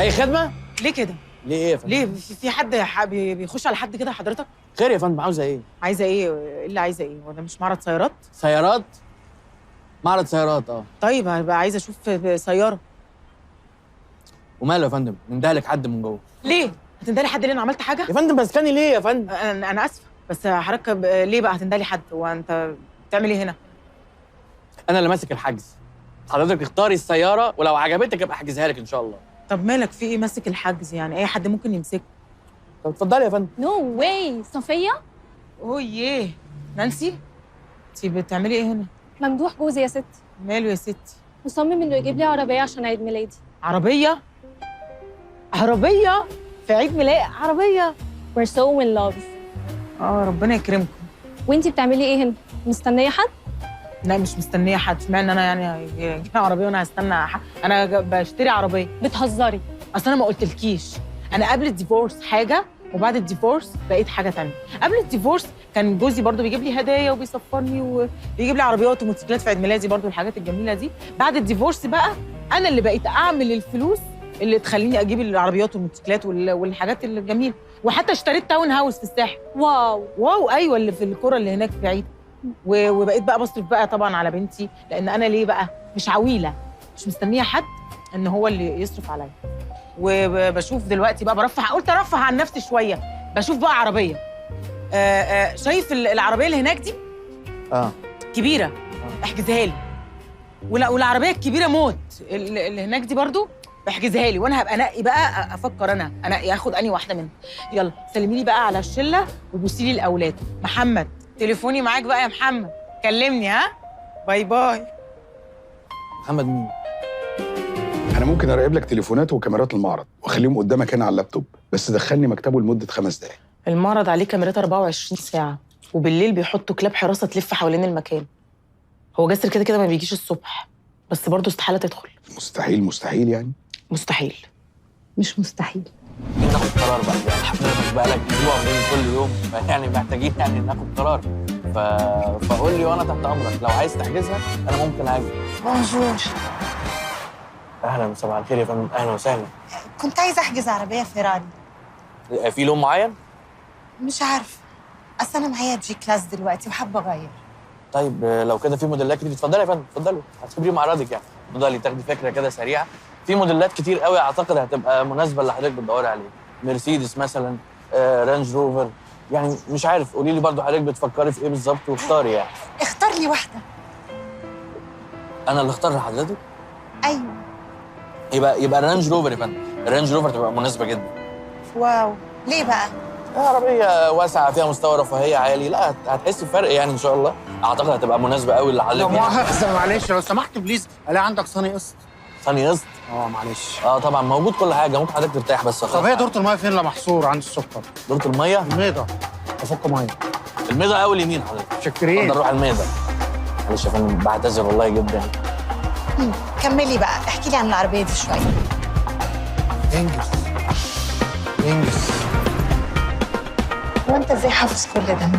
اي خدمه؟ ليه كده؟ ليه ايه يا فندم؟ ليه في حد بيخش على حد كده حضرتك؟ خير يا فندم، عاوزه ايه؟ عايزه ايه؟ ايه اللي عايزه ايه؟ هو ده مش معرض سيارات؟ سيارات؟ معرض سيارات اه. طيب هبقى عايزه اشوف سياره. وماله يا فندم؟ نندهلك حد من جوه. ليه؟ هتندهلي حد ليه؟ انا عملت حاجه؟ يا فندم بسكني ليه يا فندم؟ انا اسفه بس حضرتك ليه بقى هتندهلي حد؟ هو انت بتعمل ايه هنا؟ انا اللي ماسك الحجز. حضرتك اختاري السياره ولو عجبتك ابقى احجزها لك ان شاء الله. طب مالك في ايه ماسك الحجز؟ يعني اي حد ممكن يمسكه. طب اتفضلي يا فندم. نو واي. صفيه؟ اوه نانسي، انت بتعملي ايه هنا؟ ممدوح جوزي يا ستي ماله يا ستي؟ مصمم انه يجيب لي عربيه عشان عيد ميلادي. عربيه في عيد ميلاد؟ عربيه؟ We're so in love. ربنا يكرمكم. وانتي بتعملي ايه هنا؟ مستنيه حد؟ لا مش مستنيه حد. اشمعنى انا يعني جايه عربيه وانا هستنى حد؟ انا بشتري عربيه. بتهزري؟ اصل انا ما قلتلكيش، انا قبل الديفورس حاجه وبعد الديفورس بقيت حاجه ثانيه. قبل الديفورس كان جوزي برضو بيجيب لي هدايا وبيسفرني وبيجيب لي عربيات وموتوسيكلات في عيد ميلادي برضو، الحاجات الجميله دي. بعد الديفورس بقى انا اللي بقيت اعمل الفلوس اللي تخليني اجيب العربيات والموتوسيكلات والحاجات الجميله. وحتى اشتريت تاون هاوس في الساحل. واو ايوه، اللي في القرى اللي هناك بعيد. وبقيت بقى بصرف بقى طبعا على بنتي، لان انا ليه بقى مش عويله، مش مستنيه حد ان هو اللي يصرف عليا. وبشوف دلوقتي بقى قلت ارفه عن نفسي شويه، بشوف بقى عربيه. شايف العربيه اللي هناك دي؟ كبيره. احجزها لي. والعربيه الكبيره موت اللي هناك دي برضو احجزها لي، وانا هبقى انقي بقى، افكر انا انقي اخد انهي واحده منهم. يلا سلمي لي بقى على الشله وبوسي لي الاولاد. محمد تليفوني معاك بقى يا محمد، كلمني. ها باي باي. محمد مين؟ انا ممكن اراقب لك تليفونات وكاميرات المعرض واخليهم قدامك هنا على اللابتوب، بس دخلني مكتبه لمده 5 دقايق. المعرض عليه كاميرات 24 ساعه، وبالليل بيحطوا كلاب حراسه تلف حوالين المكان. هو جاسر كده كده ما بيجيش الصبح، بس برضه استحاله تدخل. مستحيل يعني؟ مستحيل. مش مستحيل. ناخد قرار بقى، يعني حضرتك بقى لك اسبوع كل يوم، يعني محتاجين يعني ناخد قرار. فقول لي وانا تحت امرك، لو عايز تحجزها انا ممكن اجي. بونجور. اهلا وصباح الخير يا فندم، اهلا وسهلا. كنت عايزه احجز عربيه فيراري. في لون معين؟ مش عارفه، اصل انا معايا جي كلاس دلوقتي وحابه اغير. طيب لو كده في موديلات كتير. اتفضلي يا فندم، اتفضلي هتخبري معرضك يعني. اتفضلي تاخدي فكره كده سريعه. في موديلات كتير قوي اعتقد هتبقى مناسبه اللي حضرتك بتدوري عليه. مرسيدس مثلا، رانج روفر، يعني مش عارف. قولي لي برضو حضرتك بتفكري في ايه بالظبط واختاري يعني. اختار لي واحده. انا اللي اختار لحضرتك؟ ايوه. يبقى الرانج روفر يا فندم. الرانج روفر تبقى مناسبه جدا. واو، ليه بقى؟ عربيه واسعه فيها مستوى رفاهيه عالي، لا هتحسي بفرق يعني ان شاء الله. اعتقد هتبقى مناسبه قوي لحضرتك. لو مؤاخذة معلش لو سمحت بليز، الاقي عندك صيني قسط. ثاني قسط؟ معلش. طبعا موجود كل حاجه، ممكن حضرتك ترتاح بس. طب هي دورة الميه فين؟ لا محصور عند السكر. دورة الميه؟ الميضة. افك ميه. الميضة اول يمين حضرتك. شكرين. اتفضل روح الميضة. معلش يا فندم بعتذر والله جدا. كملي بقى، احكي لي عن العربيه دي شويه. انجز. هو انت ازاي حافظ كل ده؟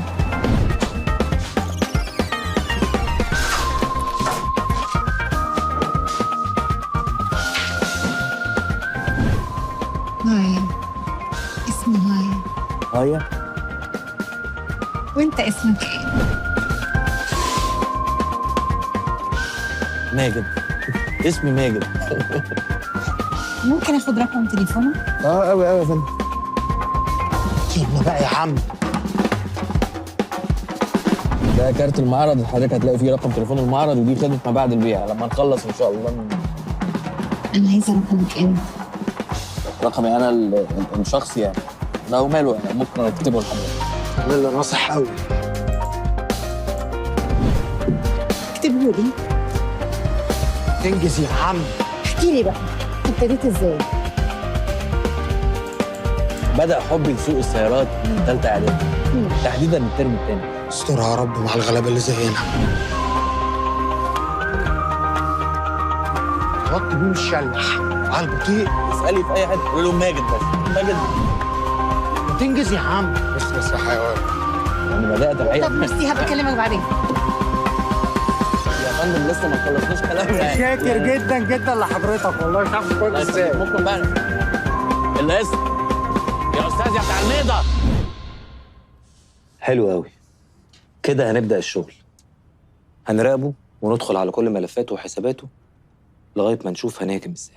هاي، اسمي هاي. وانت اسمك ايه؟ ماجد. اسمي ماجد. ممكن اخد رقم تليفونك؟ قوي يا فندم. يلا بقى يا عم. ده كارت المعرض، حضرتك هتلاقي فيه رقم تليفون المعرض، ودي خدمة ما بعد البيع لما نخلص ان شاء الله. انا عايزه رقمك انت. رقمي انا الشخصي يعني. لو ماله يعني ممكن اكتبه لحضرتك. اللي ناصح قوي. اكتبه لي. انجز يا عم. احكي لي بقى، ابتديت ازاي؟ بدأ حبي لسوق السيارات من ثالثة اعدادي، تحديدا الترم الثاني. استرها يا رب مع الغلابه اللي زينا. غطي بيه الشلح على البطيء. اسألي في اي حته قولي لهم ماجد بس. ماجد. ما تنجز يا عم. بس يا حيوان. انا بدأت الحقيقة. طب ميرسي، هبقى اكلمك بعدين. يا فندم لسه ما خلصناش كلامنا. شاكر جدا جدا لحضرتك والله، مش عارف كويس ازاي. ممكن بقى يلا اسم يا استاذ يا بتاع الميضه. حلو قوي. كده هنبدأ الشغل. هنراقبه وندخل على كل ملفاته وحساباته لغاية ما نشوف هنهاجم ازاي.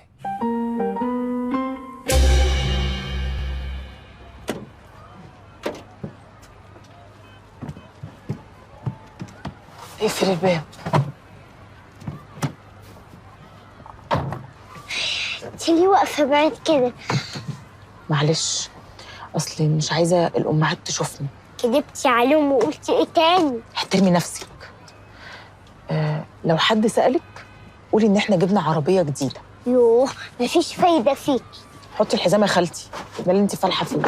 اقفل الباب. انت ليه واقفه بعيد كده؟ معلش، اصلي مش عايزه الامهات تشوفني. كدبتي عليهم وقلتي ايه تاني؟ احترمي نفسك. لو حد سألك قولي ان احنا جبنا عربيه جديده. يوه مفيش فايده فيكي. حطي الحزام يا خالتي، ده اللي انت فالحه فيه.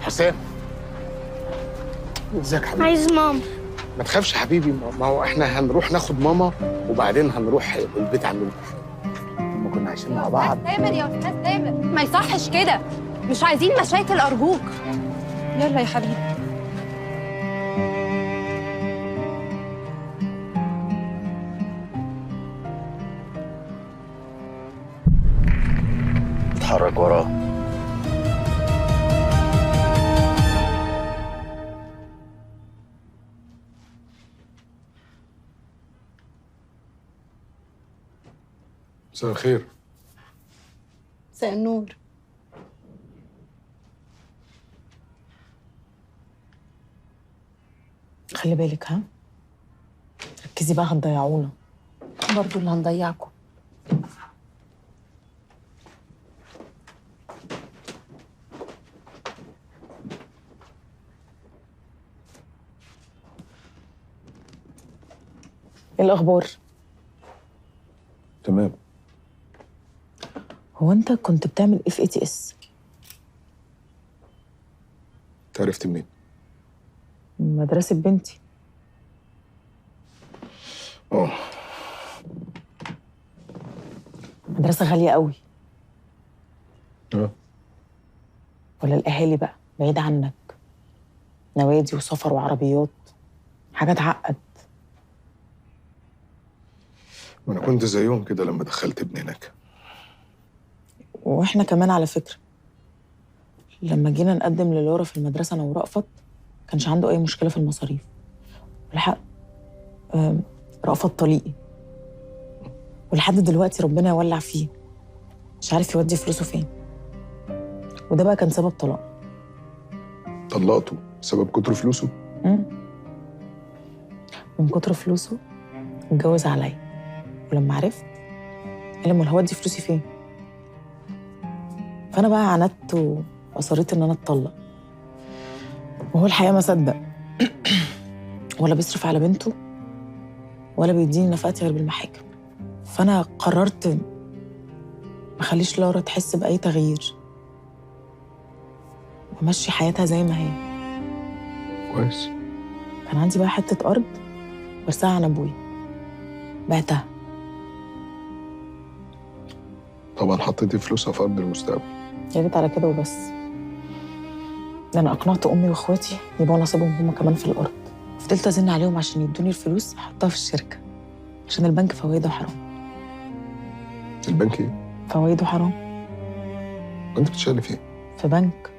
حسام، ازيك حبيبي؟ عايز ماما. ما تخافش حبيبي، ما هو احنا هنروح ناخد ماما وبعدين هنروح البيت عندكم. لما كنا عايشين مع بعض. تامر يا استاذ تامر، ما يصحش كده، مش عايزين مشاكل ارجوك. يلا يا حبيبي. اتحرك وراه. مساء الخير. مساء النور. خلي بالك ها، ركزي بقى هتضيعونا. برضو اللي هنضيعكم. ايه الاخبار؟ تمام. هو انت كنت بتعمل ايه في ATS؟ انت عرفت منين؟ مدرسه بنتي. مدرسه غاليه قوي. ولا الاهالي بقى بعيد عنك، نوادي وسفر وعربيات، حاجه تعقد. وانا كنت زيهم كده لما دخلت ابني هناك. واحنا كمان على فكره، لما جينا نقدم للورا في المدرسه انا ورأفت كانش عنده اي مشكله في المصاريف. والحق رأفت طليقي، ولحد دلوقتي ربنا يولع فيه، مش عارف يودي فلوسه فين. وده بقى كان سبب طلاق. طلقته بسبب كتر فلوسه؟ من كتر فلوسه اتجوز عليا، ولما عرفت قال لي امال هودي فلوسي فين؟ فانا بقى عندت واصريت ان انا اتطلق. وهو الحقيقه ما صدق ولا بيصرف على بنته ولا بيديني نفقاتي غير بالمحاكم. فانا قررت ما اخليش لورا تحس باي تغيير، وامشي حياتها زي ما هي. كويس. كان عندي بقى حته ارض ورثها عن ابويا، بعتها. طبعا حطيتي فلوسها في ارض المستقبل. يا ريت على كده وبس، ده انا اقنعت امي واخواتي يبقوا نصيبهم هما كمان في الارض. فضلت ازن عليهم عشان يدوني الفلوس احطها في الشركه، عشان البنك فوائده حرام. البنك ايه؟ فوائده حرام. وانت بتشتغلي فين؟ في بنك.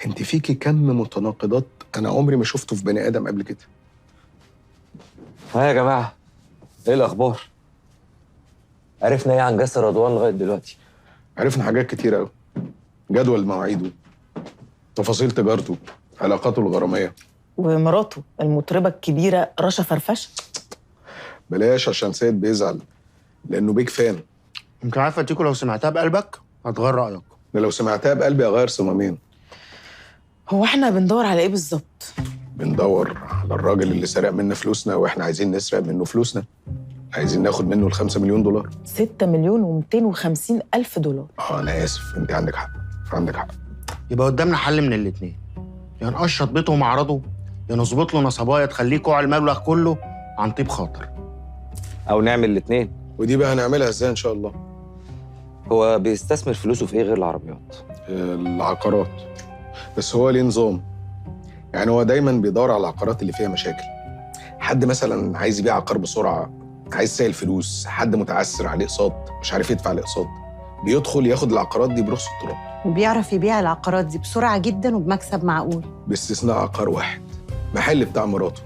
انت فيكي كم متناقضات انا عمري ما شفته في بني ادم قبل كده. ها يا جماعة، ايه الأخبار؟ عرفنا ايه عن جاسر رضوان لغاية دلوقتي؟ عرفنا حاجات كتير قوي. جدول مواعيده، تفاصيل تجارته، علاقاته الغراميه. ومراته المطربه الكبيره رشا فرفشه. بلاش عشان سيد بيزعل، لانه بيج فان. انت عارفه تيكو لو سمعتها بقلبك هتغير رايك. ده لو سمعتها بقلبي اغير صمامين. هو احنا بندور على ايه بالظبط؟ بندور على الراجل اللي سرق منا فلوسنا، واحنا عايزين نسرق منه فلوسنا. عايزين ناخد منه ال5 مليون دولار. 6 مليون و250 ألف دولار. انا اسف، انت عندك حق. عندك حق. يبقى قدامنا حل من الاتنين، يا نقشط بيته ومعرضه، يا نظبط له نصبايه تخليه كوع المبلغ كله عن طيب خاطر. أو نعمل الاتنين. ودي بقى هنعملها ازاي ان شاء الله؟ هو بيستثمر فلوسه في ايه غير العربيات؟ العقارات. بس هو ليه نظام. يعني هو دايما بيدور على العقارات اللي فيها مشاكل. حد مثلا عايز يبيع عقار بسرعه، عايز يسيل فلوس، حد متعثر عليه اقساط مش عارف يدفع الاقساط، بيدخل ياخد العقارات دي برخص التراب. وبيعرف يبيع العقارات دي بسرعة جدا وبمكسب معقول. باستثناء عقار واحد، محل بتاع مراته،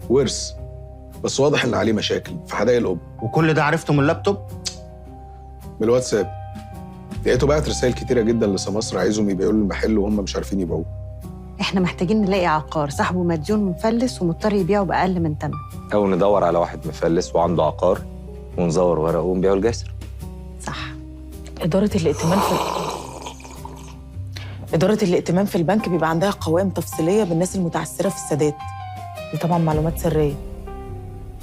ورث، بس واضح ان عليه مشاكل في حدائق القبه. وكل ده عرفته من اللابتوب؟ من الواتساب. لقيته بعت رسائل كتيره جدا لسماسرة عايزهم يبيعوا له المحل وهم مش عارفين يبيعوه. احنا محتاجين نلاقي عقار صاحبه مديون ومفلس ومضطر يبيعه بأقل من ثمن. او ندور على واحد مفلس وعنده عقار ونزور ورقه ونبيعه الجاسر. صح. إدارة الائتمان في البنك بيبقى عندها قوائم تفصيلية بالناس المتعثرة في السداد. دي طبعا معلومات سرية،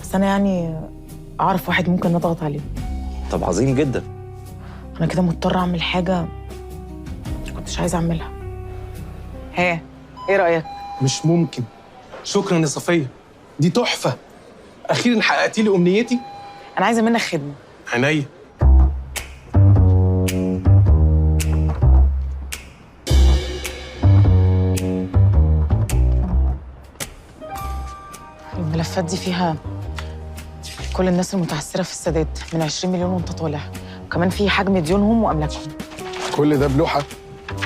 بس أنا يعني أعرف واحد ممكن نضغط عليه. طب عظيم جدا. أنا كده مضطرة أعمل حاجة كنتش عايزة أعملها. ها، إيه رأيك؟ مش ممكن. شكرا يا صفية، دي تحفة. أخيراً حققتي لي أمنيتي. أنا عايزة منك خدمة. عينيا. الملفات دي فيها كل الناس المتعثرة في السداد من 20 مليون وانت طالع، وكمان في حجم ديونهم وأملاكهم. كل ده بلوحه؟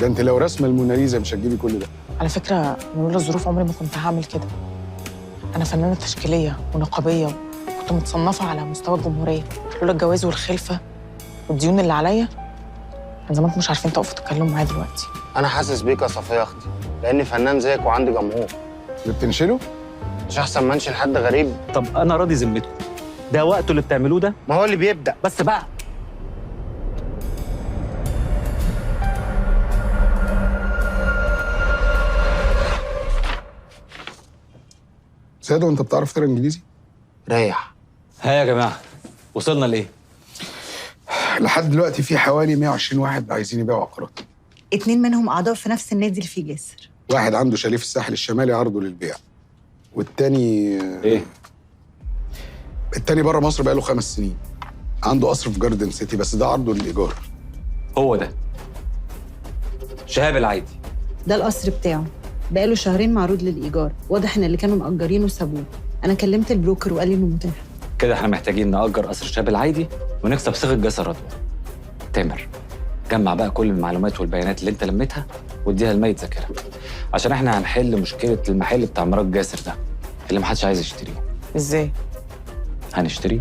ده انت لو رسمه الموناليزا مش هتجيبي كل ده. على فكرة لولا الظروف عمري ما كنت هعمل كده. أنا فنانة تشكيلية ونقابية، كنت متصنفة على مستوى الجمهورية. لولا الجواز والخلفة والديون اللي عليا كان زمانكم مش عارفين تقفوا تتكلموا معايا دلوقتي. انا حاسس بيك يا صفيه اختي، لاني فنان زيك وعندي جمهور. اللي بتنشله؟ مش احسن ما انشل حد غريب؟ طب انا راضي ذمتكم، ده وقته اللي بتعملوه ده؟ ما هو اللي بيبدا. بس بقى سيادة، وانت بتعرف تقرا انجليزي؟ ريح. ها يا جماعه، وصلنا لايه؟ لحد دلوقتي في حوالي 120 واحد عايزين يبيعوا عقارات. 2 منهم أعضاء في نفس النادي اللي فيه جاسر. واحد عنده شاليه في الساحل الشمالي عرضه للبيع، والتاني ايه؟ التاني بره مصر بقاله 5 سنين، عنده قصر في جاردن سيتي بس ده عرضه للإيجار. هو ده شهاب العيدي. ده القصر بتاعه، بقاله 2 شهر معروض للإيجار. واضح إن اللي كانوا مأجرينه سابوه. أنا كلمت البروكر وقال لي إنه متاح. كده احنا محتاجين نأجر قصر شهاب العيدي ونكسب صيغه جسر رضوى. تامر، جمع بقى كل المعلومات والبيانات اللي انت لميتها واديها لميت ذاكرها، عشان احنا هنحل مشكله المحل بتاع مرات جاسر ده اللي محدش عايز يشتريه. إزاي؟ هنشتريه.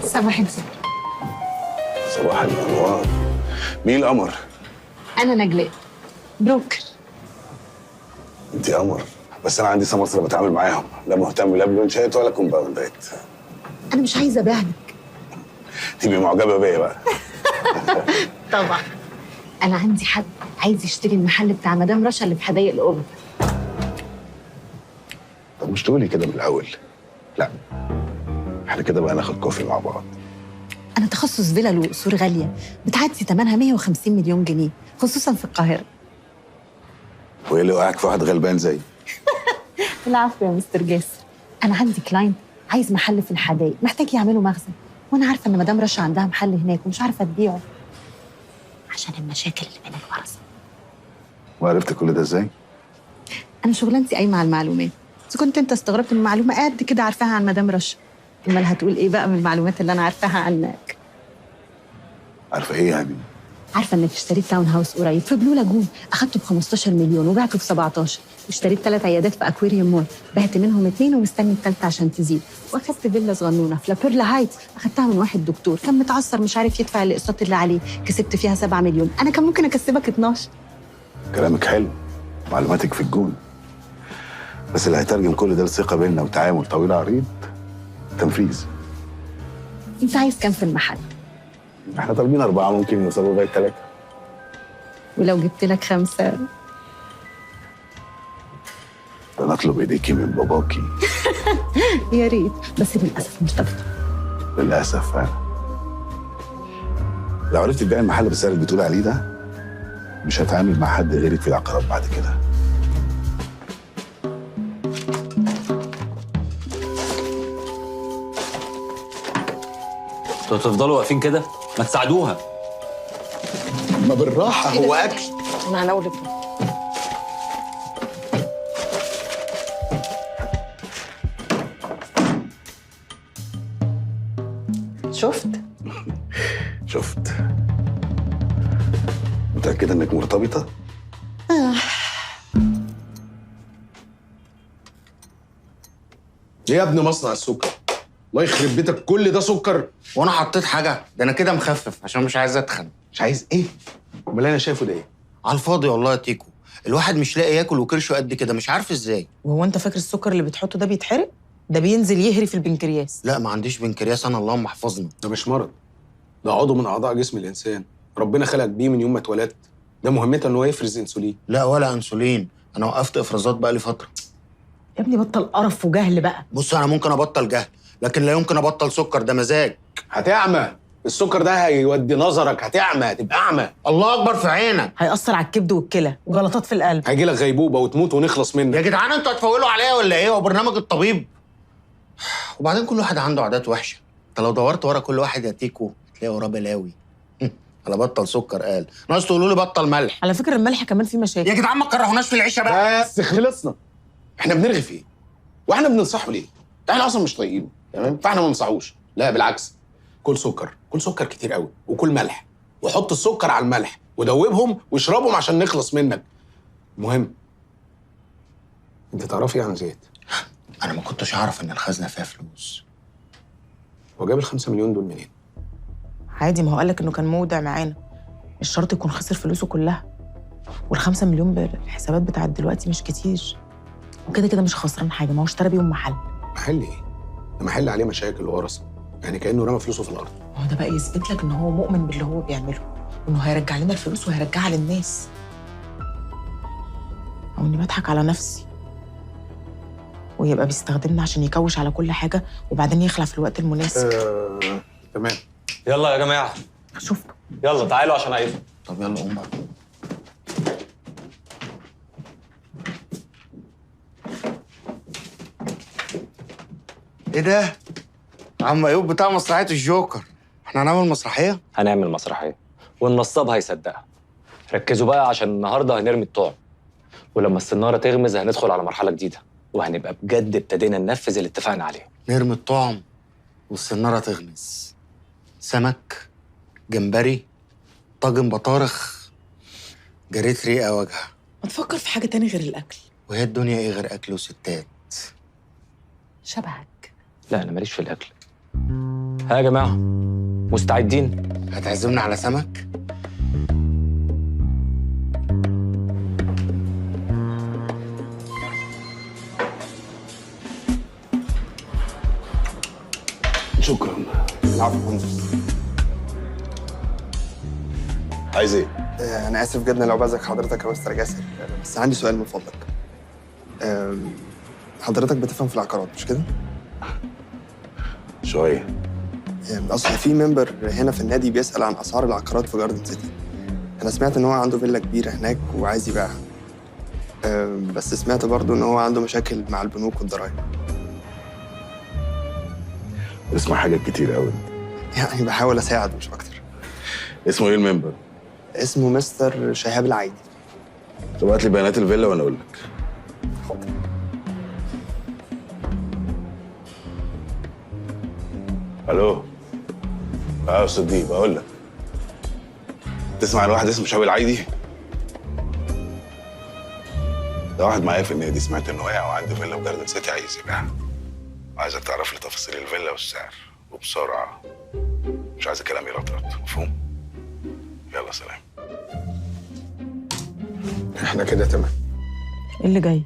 صباح الخير. صباح الانوار. مين القمر؟ أنا نجلاء، بروكر. انت قمر، بس انا عندي سماسرة بتعامل معاهم، لا مهتم لا بلونشات ولا كومباوندات. أنا مش عايزة أبيعلك. تبقي معجبه بيا بقى. طبعا. أنا عندي حد عايز يشتري المحل بتاع مدام رشا اللي في حدائق القبة. طب مش تقولي كده من الاول؟ لا، احنا كده بقى ناخد كوفي مع بعض. أنا تخصص فيلل وقصور غالية بتعدي ثمنها 150 مليون جنيه، خصوصا في القاهرة. وايه اللي وقعك في واحد غلبان زي؟ العفو يا مستر جاسر. أنا عندي كلاينت عايز محل في الحدائق، محتاج يعملوا مخزن، وأنا عارفة إن مدام رشا عندها محل هناك ومش عارفة تبيعه عشان المشاكل اللي بين الورثة. وعرفت كل ده ازاي؟ أنا شغلانتي قايمة على المعلومات. إذا كنت أنت استغربت من معلومة قد كده عارفاها عن مدام رشا، أمال هتقول إيه بقى من المعلومات اللي أنا عارفاها عنك؟ عارفه ايه يعني؟ عارفة إنك اشتريت تاون هاوس قريب في بلو لاجون، أخدته ب 15 مليون وبعته ب 17، واشتريت 3 عيادات في أكواريوم مول، بعت منهم 2 ومستني الثالثة عشان تزيد، وأخدت فيلا صغنونة في لابيرلا هايتس، أخدتها من واحد دكتور كان متعثر مش عارف يدفع الاقساط اللي عليه، كسبت فيها 7 مليون، أنا كان ممكن أكسبك 12. كلامك حلو، معلوماتك في الجون، بس اللي هيترجم كل ده لثقه بيننا وتعامل طويل عريض تنفيذ. أنت عايز كام في المحل؟ احنا طالبين 4، ممكن نوصلوا لغايه 3. ولو جبت لك 5؟ نطلب ايديكي من باباكي. يا ريت، بس للأسف مرتبطة. للاسف فعلا. لو عرفت تبيع المحل بالسعر اللي بتقول عليه ده مش هتعامل مع حد غيرك في العقارات بعد كده. انتوا تفضلوا واقفين كده؟ ما تساعدوها. ما بالراحه، هو اكل. أنا هنولد. شفت؟ شفت. متأكدة انك مرتبطة؟ ايه يا ابني مصنع السكر؟ الله يخرب بيتك، كل ده سكر؟ وانا حطيت حاجه؟ ده انا كده مخفف عشان مش عايز اتخن. مش عايز ايه؟ امال انا شايفه ده ايه؟ على الفاضي والله يا تيكو، الواحد مش لاقي ياكل وكرشه قد كده، مش عارف ازاي. وهو انت فاكر السكر اللي بتحطه ده بيتحرق؟ ده بينزل يهري في البنكرياس. لا ما عنديش بنكرياس انا، اللهم احفظنا. ده مش مرض، ده عضو من اعضاء جسم الانسان، ربنا خلقك بيه من يوم ما اتولدت. ده مهمته ان هو يفرز انسولين. لا ولا انسولين، انا وقفت افرازات بقى لي فتره. يا ابني بطل قرف وجهل بقى. بص انا ممكن ابطل جهل، لكن لا يمكن ابطل سكر، ده مزاج. هتعمى، السكر ده هيودي نظرك، هتعمى، هتبقى اعمى. الله اكبر في عينك. هيأثر على الكبد والكلى وجلطات في القلب. هيجي لك غيبوبه وتموت ونخلص منك. يا جدعان انتوا هتفولوا عليا ولا ايه؟ هو برنامج الطبيب؟ وبعدين كل واحد عنده عادات وحشه، انت لو دورت ورا كل واحد يا تيكو هتلاقي وراه بلاوي. على بطل سكر قال، ناقص تقولوا لي بطل ملح. على فكره الملح كمان فيه مشاكل. يا جدعان ما تكرهوناش في العيشه بقى. بس خلصنا. احنا بنرغي فيه واحنا بننصحه ليه؟ احنا اصلا مش طايقينه، تمام؟ فاحنا ما ننصحوش، لا بالعكس. كل سكر، كل سكر كتير قوي، وكل ملح، وحط السكر على الملح ودوبهم واشربهم عشان نخلص منك. المهم، انت تعرفي ايه عن زيت؟ انا ما كنتش اعرف ان الخزنه فيها فلوس. هو جاب ال5 مليون دول منين؟ عادي، ما هو قالك انه كان مودع معانا، مش شرط يكون خسر فلوسه كلها. وال5 مليون بالحسابات بتاعت دلوقتي مش كتير، وكده كده مش خسران حاجه، ما هو اشترى بيهم محل. محل ايه؟ ده محل عليه مشاكل وورثه، يعني كانه رمى فلوسه في الارض. هو ده بقى يثبت لك ان هو مؤمن باللي هو بيعمله، وانه هيرجع لنا الفلوس وهيرجعها للناس، او اني بضحك على نفسي ويبقى بيستخدمنا عشان يكوش على كل حاجه وبعدين يخلع في الوقت المناسب. تمام. يلا يا جماعه شفت؟ يلا تعالوا عشان عايزكم. طب يلا قوم بقى. ايه ده؟ عم ايوب بتاع مسرحيه الجوكر، احنا هنعمل مسرحيه؟ هنعمل مسرحيه والنصاب هيصدقها. ركزوا بقى عشان النهارده هنرمي الطعم، ولما السناره تغمز هندخل على مرحله جديده وهنبقى بجد ابتدينا ننفذ اللي اتفقنا عليه. نرمي الطعم والسناره تغمز، سمك، جمبري، طاجن بطارخ، جريت ريقه وجهها. ما تفكر في حاجه تاني غير الاكل. وهي الدنيا ايه غير اكل وستات؟ شبهك. لا انا ماليش في الاكل. ها يا جماعه مستعدين؟ هتعزمنا على سمك؟ شكرا. العفو يا فندم. عايز ايه؟ انا اسف جدا لو بعزك حضرتك يا مستر جاسر، بس عندي سؤال من فضلك. حضرتك بتفهم في العقارات مش كده؟ شويه. اصل في ممبر هنا في النادي بيسأل عن اسعار العقارات في جاردن سيتي. انا سمعت ان هو عنده فيلا كبيره هناك وعايز يبيعها. بس سمعت برضو ان هو عنده مشاكل مع البنوك والضرايب. اسمع حاجات كتير قوي. يعني بحاول اساعد مش اكتر. اسمه ايه الممبر؟ اسمه مستر شهاب العيدي. طب هات لي بيانات الفيلا وانا اقول لك. حاضر. الو. يا استاذ ديب، بقول لك تسمع عن واحد اسمه شهاب العيدي؟ ده واحد معايا في النادي، سمعت انه واقع وعنده فيلا في جاردن سيتي عايز يبيعها. عايزك تعرف لي تفاصيل الفيلا والسعر وبسرعه، مش عايز كلام يرطرط، مفهوم؟ يلا سلام. احنا كده تمام. ايه اللي جاي؟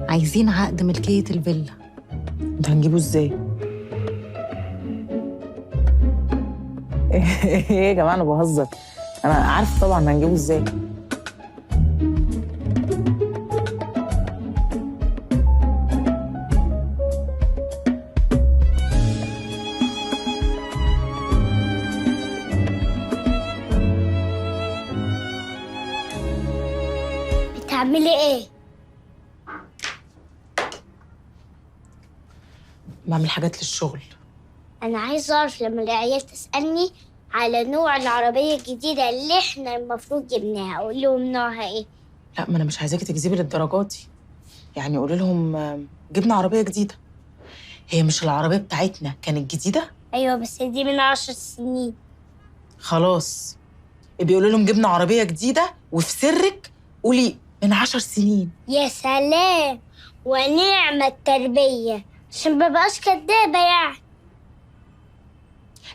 عايزين عقد ملكية الفيلا. انت هنجيبه ازاي؟ ايه يا جماعه انا بهزر، انا عارفه طبعا هنجيبه ازاي. بتعملي ايه؟ بعمل حاجات للشغل. انا عايز اعرف لما العيال تسألني على نوع العربية الجديدة اللي احنا المفروض جبناها، اقول لهم نوعها ايه؟ لا ما انا مش عايزاكي تكذبي للدرجات دي، يعني قولي لهم جبنا عربيه جديده. هي مش العربيه بتاعتنا كانت جديده؟ ايوه بس دي من 10 سنين. خلاص بيقولوا لهم جبنا عربيه جديده وفي سرك قولي من 10 سنين. يا سلام ونعم التربيه عشان ما بقاش كدابه يعني.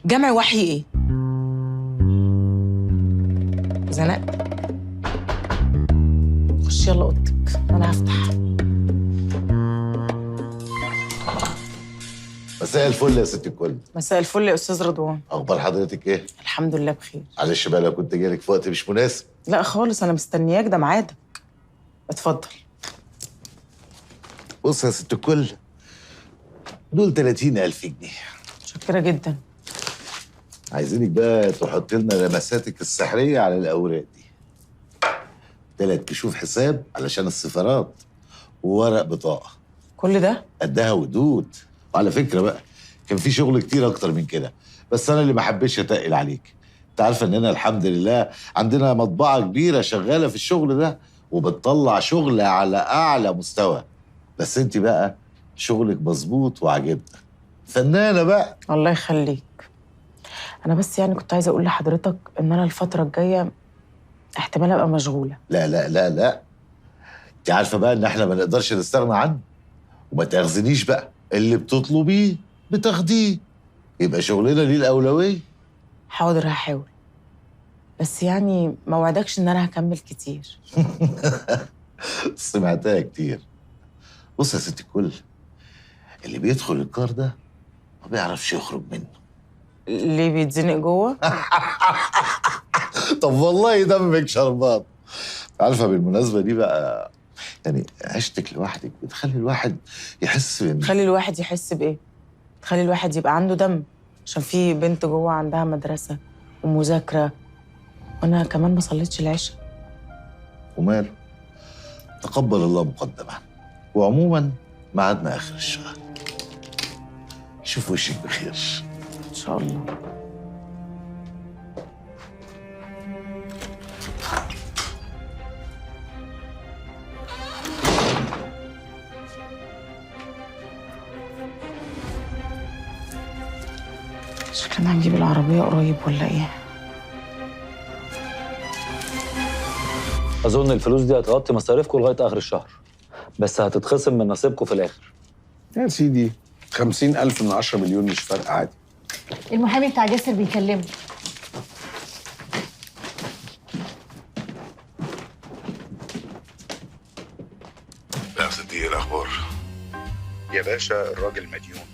جمع وحي ايه؟ زنقت. خش يلا اوضتك انا هفتح. مساء الفل يا ست الكل. مساء الفل يا استاذ رضوان. اخبار حضرتك ايه؟ الحمد لله بخير. معلش بقى لو كنت جايلك في وقت مش مناسب. لا خالص انا مستنياك، ده ميعادك. اتفضل. بص يا ست الكل، دول 30,000 جنيه. متشكره جدا. عايزينك بقى تحط لنا لمساتك السحريه على الاوراق دي. 3 كشوف حساب علشان السفارات وورق بطاقه. كل ده؟ قدها ودود. وعلى فكره بقى كان في شغل كتير اكتر من كده، بس انا اللي ما حبيتش اتقل عليك. انت عارفه اننا الحمد لله عندنا مطبعه كبيره شغاله في الشغل ده وبتطلع شغل على اعلى مستوى. بس انت بقى شغلك مظبوط وعجبنا، فنانه بقى. الله يخليك. انا بس يعني كنت عايزه اقول لحضرتك ان انا الفتره الجايه احتمال ابقى مشغوله. لا لا لا لا، انت عارفه بقى ان احنا ما نقدرش نستغنى عنه. وما تاخذنيش بقى، اللي بتطلبيه بتاخديه، يبقى شغلنا ليه الاولويه. حاضر هحاول، بس يعني ما وعدكش ان انا هكمل كتير. سمعتها كتير. بص يا ست الكل، اللي بيدخل الكار ده ما بيعرفش يخرج منه. ليه بيتزنق جوه؟ طب والله دمك شربات. عارفه بالمناسبه دي بقى، يعني عيشتك لوحدك بتخلي الواحد يحس تخلي الواحد يحس بايه؟ تخلي الواحد يبقى عنده دم، عشان في بنت جوه عندها مدرسه ومذاكره، وانا كمان ما صليتش العشاء. وماله، تقبل الله مقدما. وعموما ميعادنا اخر الشهر، شوف وشك بخير ان شاء الله. شكلنا هنجيب العربية قريب ولا ايه؟ اظن الفلوس دي هتغطي مصاريفكم لغايه اخر الشهر، بس هتتخصم من نصيبكم في الاخر. يا سيدي 50,000 من 10 مليون مش فارقه عادي. المحامي بتاع جاسر بيكلمه. لا صديقي، ايه الاخبار؟ يا باشا الراجل مديون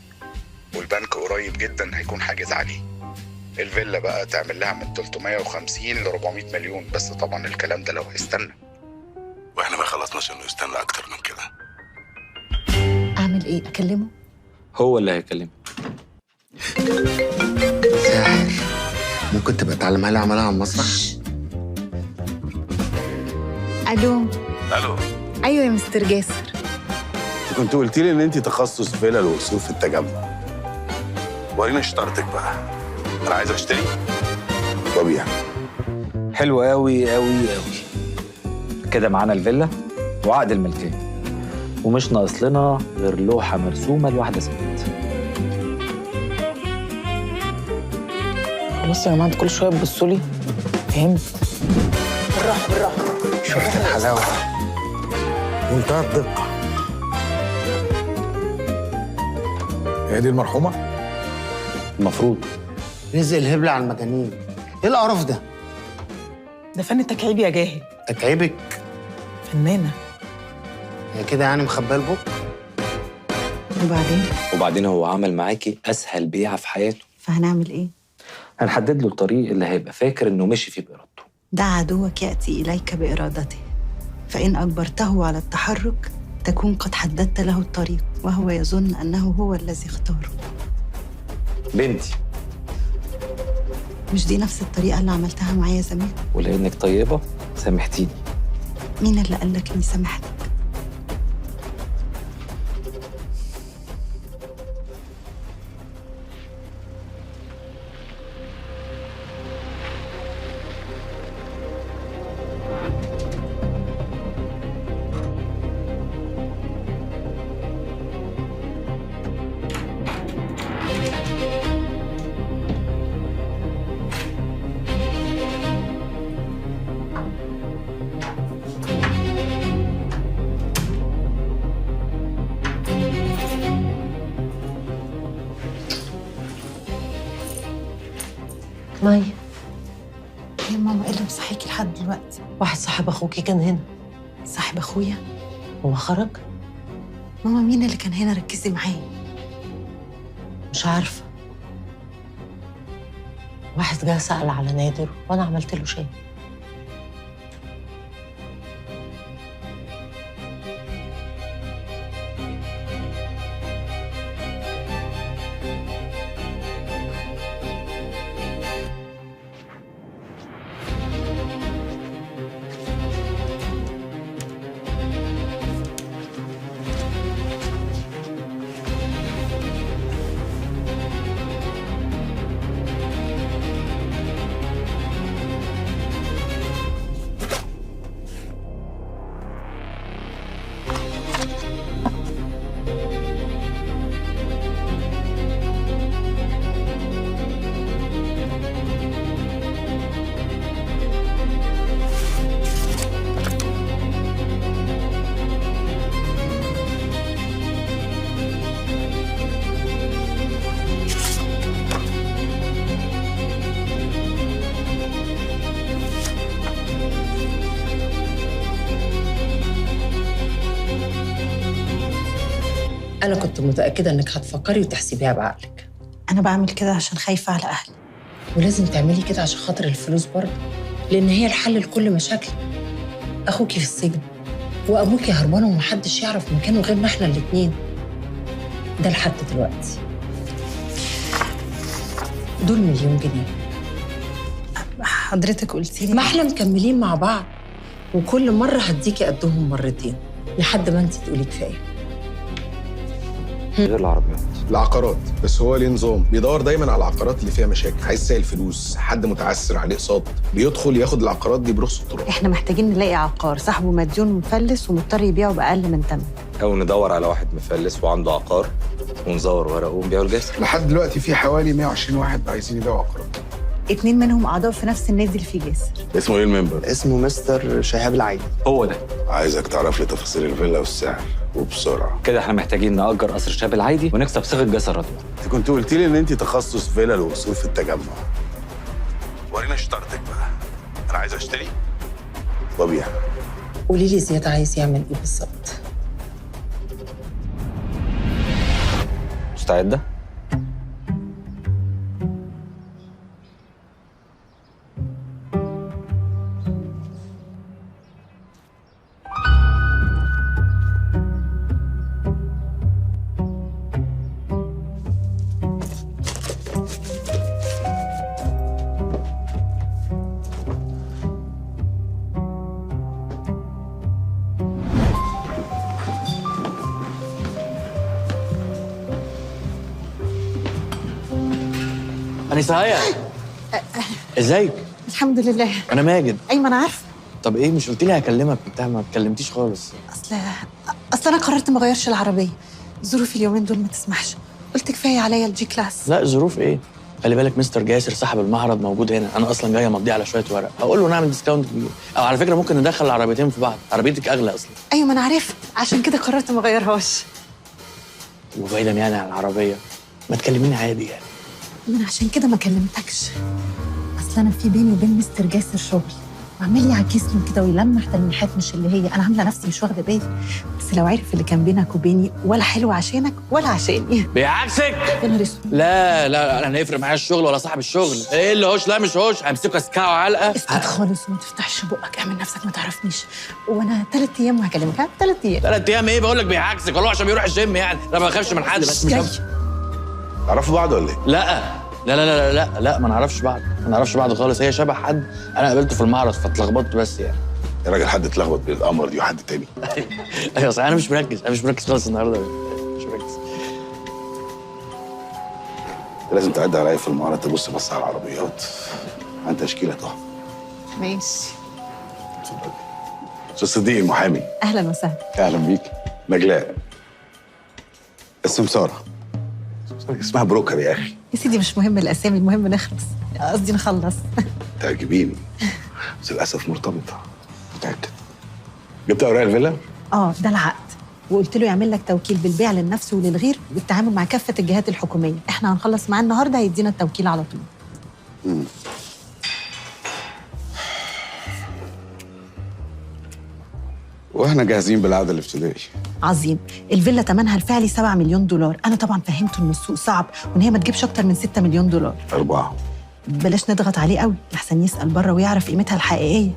والبنك قريب جدا هيكون حاجز عليه. الفيلا بقى تعمل لها من 350 ل 400 مليون، بس طبعا الكلام ده لو هيستنى. واحنا ما خلصناش انه يستنى اكتر من كده. اعمل ايه؟ اكلمه؟ هو اللي هيكلمك. ساحر، ممكن تبقى تعلمها لي اعملها على المسرح؟ الو. الو. ايوه يا مستر جاسر. كنت قلت لي ان انت تخصص فيلل وقصور في التجمع. ورينا شطارتك بقى، انا عايز اشتري وابيع. حلو قوي قوي قوي. كده معانا الفيلا وعقد الملكيه، ومش ناقص لنا غير لوحه مرسومه لواحده ست. خلاص يا جماعه، انتوا كل شويه تبصوا لي. فهمت؟ بالراحه بالراحه. شفت الحلاوه؟ منتهى الدقه. هي دي المرحومه؟ المفروض. رزق الهبل على المجانين. ايه القرف ده؟ ده فن التكعيب يا جاهل. تكعيبك؟ فنانه. هي كده يعني مخبيه البق؟ وبعدين هو عمل معاكي اسهل بيعه في حياته. فهنعمل ايه؟ هنحدد له الطريق اللي هيبقى فاكر انه مشي فيه بارادته. دع عدوك يأتي إليك بإرادته، فإن أجبرته على التحرك تكون قد حددت له الطريق وهو يظن أنه هو الذي اختاره. بنتي، مش دي نفس الطريقة اللي عملتها معايا زمان؟ ولانك طيبه سامحتيني. مين اللي قال لك إني سامحتك؟ مي يا ماما ايه اللي مصحيكي لحد دلوقتي؟ واحد صاحب اخوكي كان هنا. صاحب اخويا؟ هو خرج؟ ماما مين اللي كان هنا؟ ركزي معايا. مش عارفه. واحد جه سأل على نادر وانا عملت له شاي. أنا كنت متأكدة إنك هتفكري وتحسبيها بعقلك. انا بعمل كده عشان خايفه على اهلي. ولازم تعملي كده عشان خاطر الفلوس برضه، لأن هي الحل لكل مشاكل. أخوكي في السجن وأبوكي هربان ومحدش يعرف مكانه غيرنا إحنا الاتنين. ده لحد دلوقتي. دول 1,000,000 جنيه. حضرتك قلتي لي ما احنا مكملين مع بعض، وكل مرة هديكي قدهم مرتين لحد ما انت تقولي كفاية. غير العربيات، العقارات، بس هو ليه نظام بيدور دايما على العقارات اللي فيها مشاكل، عايز سائل فلوس، حد متعسر عليه اقساط، بيدخل ياخد العقارات دي برخص التراب. احنا محتاجين نلاقي عقار صاحبه مديون ومفلس ومضطر يبيعه باقل من ثمن. او ندور على واحد مفلس وعنده عقار ونزور ورقه ونبيعه الجسر. لحد دلوقتي في حوالي 120 واحد عايزين يبيعوا عقارات. 2 منهم اعضاء في نفس النادي اللي فيه جاسر. اسمه ايه الممبر؟ اسمه مستر شهاب العيدي. هو ده. عايزك تعرف لي تفاصيل الفيلا والسعر وبسرعه. كده احنا محتاجين نأجر قصر شهاب العيدي ونكسب صيغه جسر رضوى. انت كنت قلت لي ان انت تخصص فيلا وقصور في التجمع. ورينا شطارتك بقى. انا عايز اشتري وابيع. قولي لي زياد عايز يعمل ايه بالظبط؟ مستعده؟ أنسة هيا، ازيك؟ الحمد لله. أنا ماجد. ايوه انا عارفه. طب إيه مش قلت لي هكلمك وبتاع، ما اتكلمتيش خالص. اصل انا قررت ما اغيرش العربيه، ظروفي اليومين دول ما تسمحش، قلت كفايه عليا الجي كلاس. لا ظروف إيه؟ خلي بالك مستر جاسر صاحب المعرض موجود هنا، أنا أصلا جاي أمضيه على شوية ورق، هقول له نعمل ديسكاونت كبير، أو على فكرة ممكن ندخل العربيتين في بعض، عربيتك أغلى أصلا. ايوه ما انا عرفت، عشان كده قررت ما اغيرهاش. وبعيدا يعني عن العربية، ما تكلميني عادي يعني. ما انا عشان كده ما كلمتكش، اصل انا في بيني وبين مستر جاسر شغل، وعمال يعكسني كده ويلمح تلميحات مش اللي هي، انا عامله نفسي مش واخده بالي، بس لو عرف اللي كان بينك وبيني ولا حلو عشانك ولا عشاني. بيعكسك؟ يا نهار اسود. لا انا هيفرق معايا الشغل ولا صاحب الشغل؟ ايه اللي هوش؟ لا مش هوش، همسكه اسكعه علقه. اسكت خالص وما تفتحش بقك، اعمل نفسك ما تعرفنيش، وانا 3 ايام وهكلمك. ها 3 ايام. 3 ايام ايه؟ بقول لك بيعكسك والله عشان بيروح الجيم يعني، انا ما بخافش من حد بس مش تعرفوا بعض ولا ايه؟ لا ما نعرفش بعض، ما نعرفش بعض خالص، هي شبه حد انا قابلته في المعرض فاتلخبطت بس يعني. يا راجل حد اتلخبط بين القمر دي وحد تاني. ايوه صح، انا مش مركز خالص النهارده، مش مركز. لازم تعدي عليا في المعرض تبص بس على العربيات، عن تشكيله تحفه. ماشي. استاذ صديق المحامي. اهلا وسهلا. اهلا بيك. نجلاء. اسم ساره. اسمها بروكر يا اخي. يا سيدي مش مهم الاسامي، المهم نخلص، قصدي نخلص. تعجبيني بس للاسف مرتبطه. متاكد؟ جبت اوراق الفيلا؟ ده العقد، وقلت له يعمل لك توكيل بالبيع للنفس وللغير بالتعامل مع كافه الجهات الحكوميه، احنا هنخلص معاه النهارده هيدينا التوكيل على طول. واحنا جاهزين بالعقد الابتدائي. عظيم. الفيلا ثمنها الفعلي 7 مليون دولار. انا طبعا فهمته ان السوق صعب وان هي ما تجيبش اكتر من 6 مليون دولار. 4. بلاش نضغط عليه قوي لحسن يسال بره ويعرف قيمتها الحقيقيه.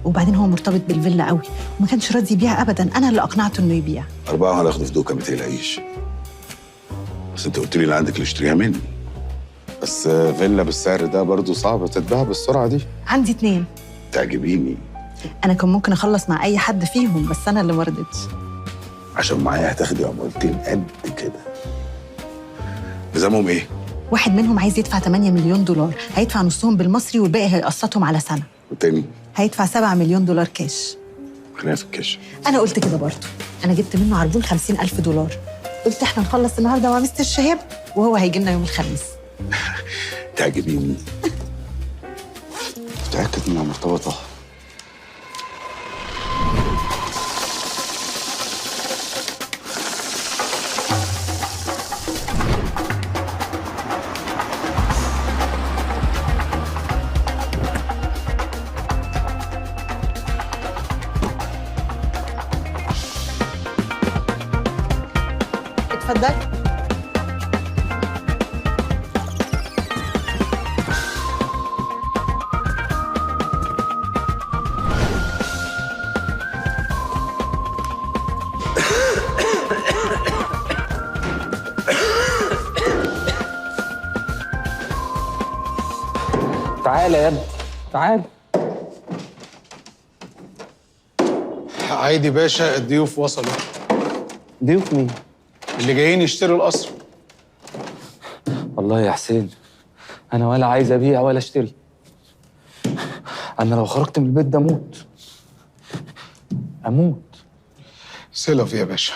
وبعدين هو مرتبط بالفيلا قوي وما كانش راضي يبيع ابدا. انا اللي اقنعته انه يبيع. 4 هناخده في دوكا، ما تقلقيش. بس انت قلت لي اللي عندك اللي اشتريها مني. بس فيلا بالسعر ده برضه صعب تتباع بالسرعه دي. عندي 2. تعجبيني. انا كان ممكن اخلص مع اي حد فيهم بس انا اللي ما رضيتش. عشان معايا هتاخدي عمولتين قد كده. نظامهم ايه؟ واحد منهم عايز يدفع 8 مليون دولار، هيدفع نصهم بالمصري والباقي هيقسطهم على سنه. والتاني؟ هيدفع 7 مليون دولار كاش. خلينا في الكاش. انا قلت كده برضه. انا جبت منه عربون 50,000 دولار. قلت احنا نخلص النهارده مع مستر شهاب وهو هيجي لنا يوم الخميس. تعجبيني. متأكد انها مرتبطة؟ اتفضل. تعالى يا ابني تعالى. عادي باشا، الضيوف وصلوا. ضيوف مين؟ اللي جايين يشتروا القصر. والله يا حسين انا ولا عايز ابيع ولا اشتري. انا لو خرجت من البيت ده اموت. اموت. سلف يا باشا.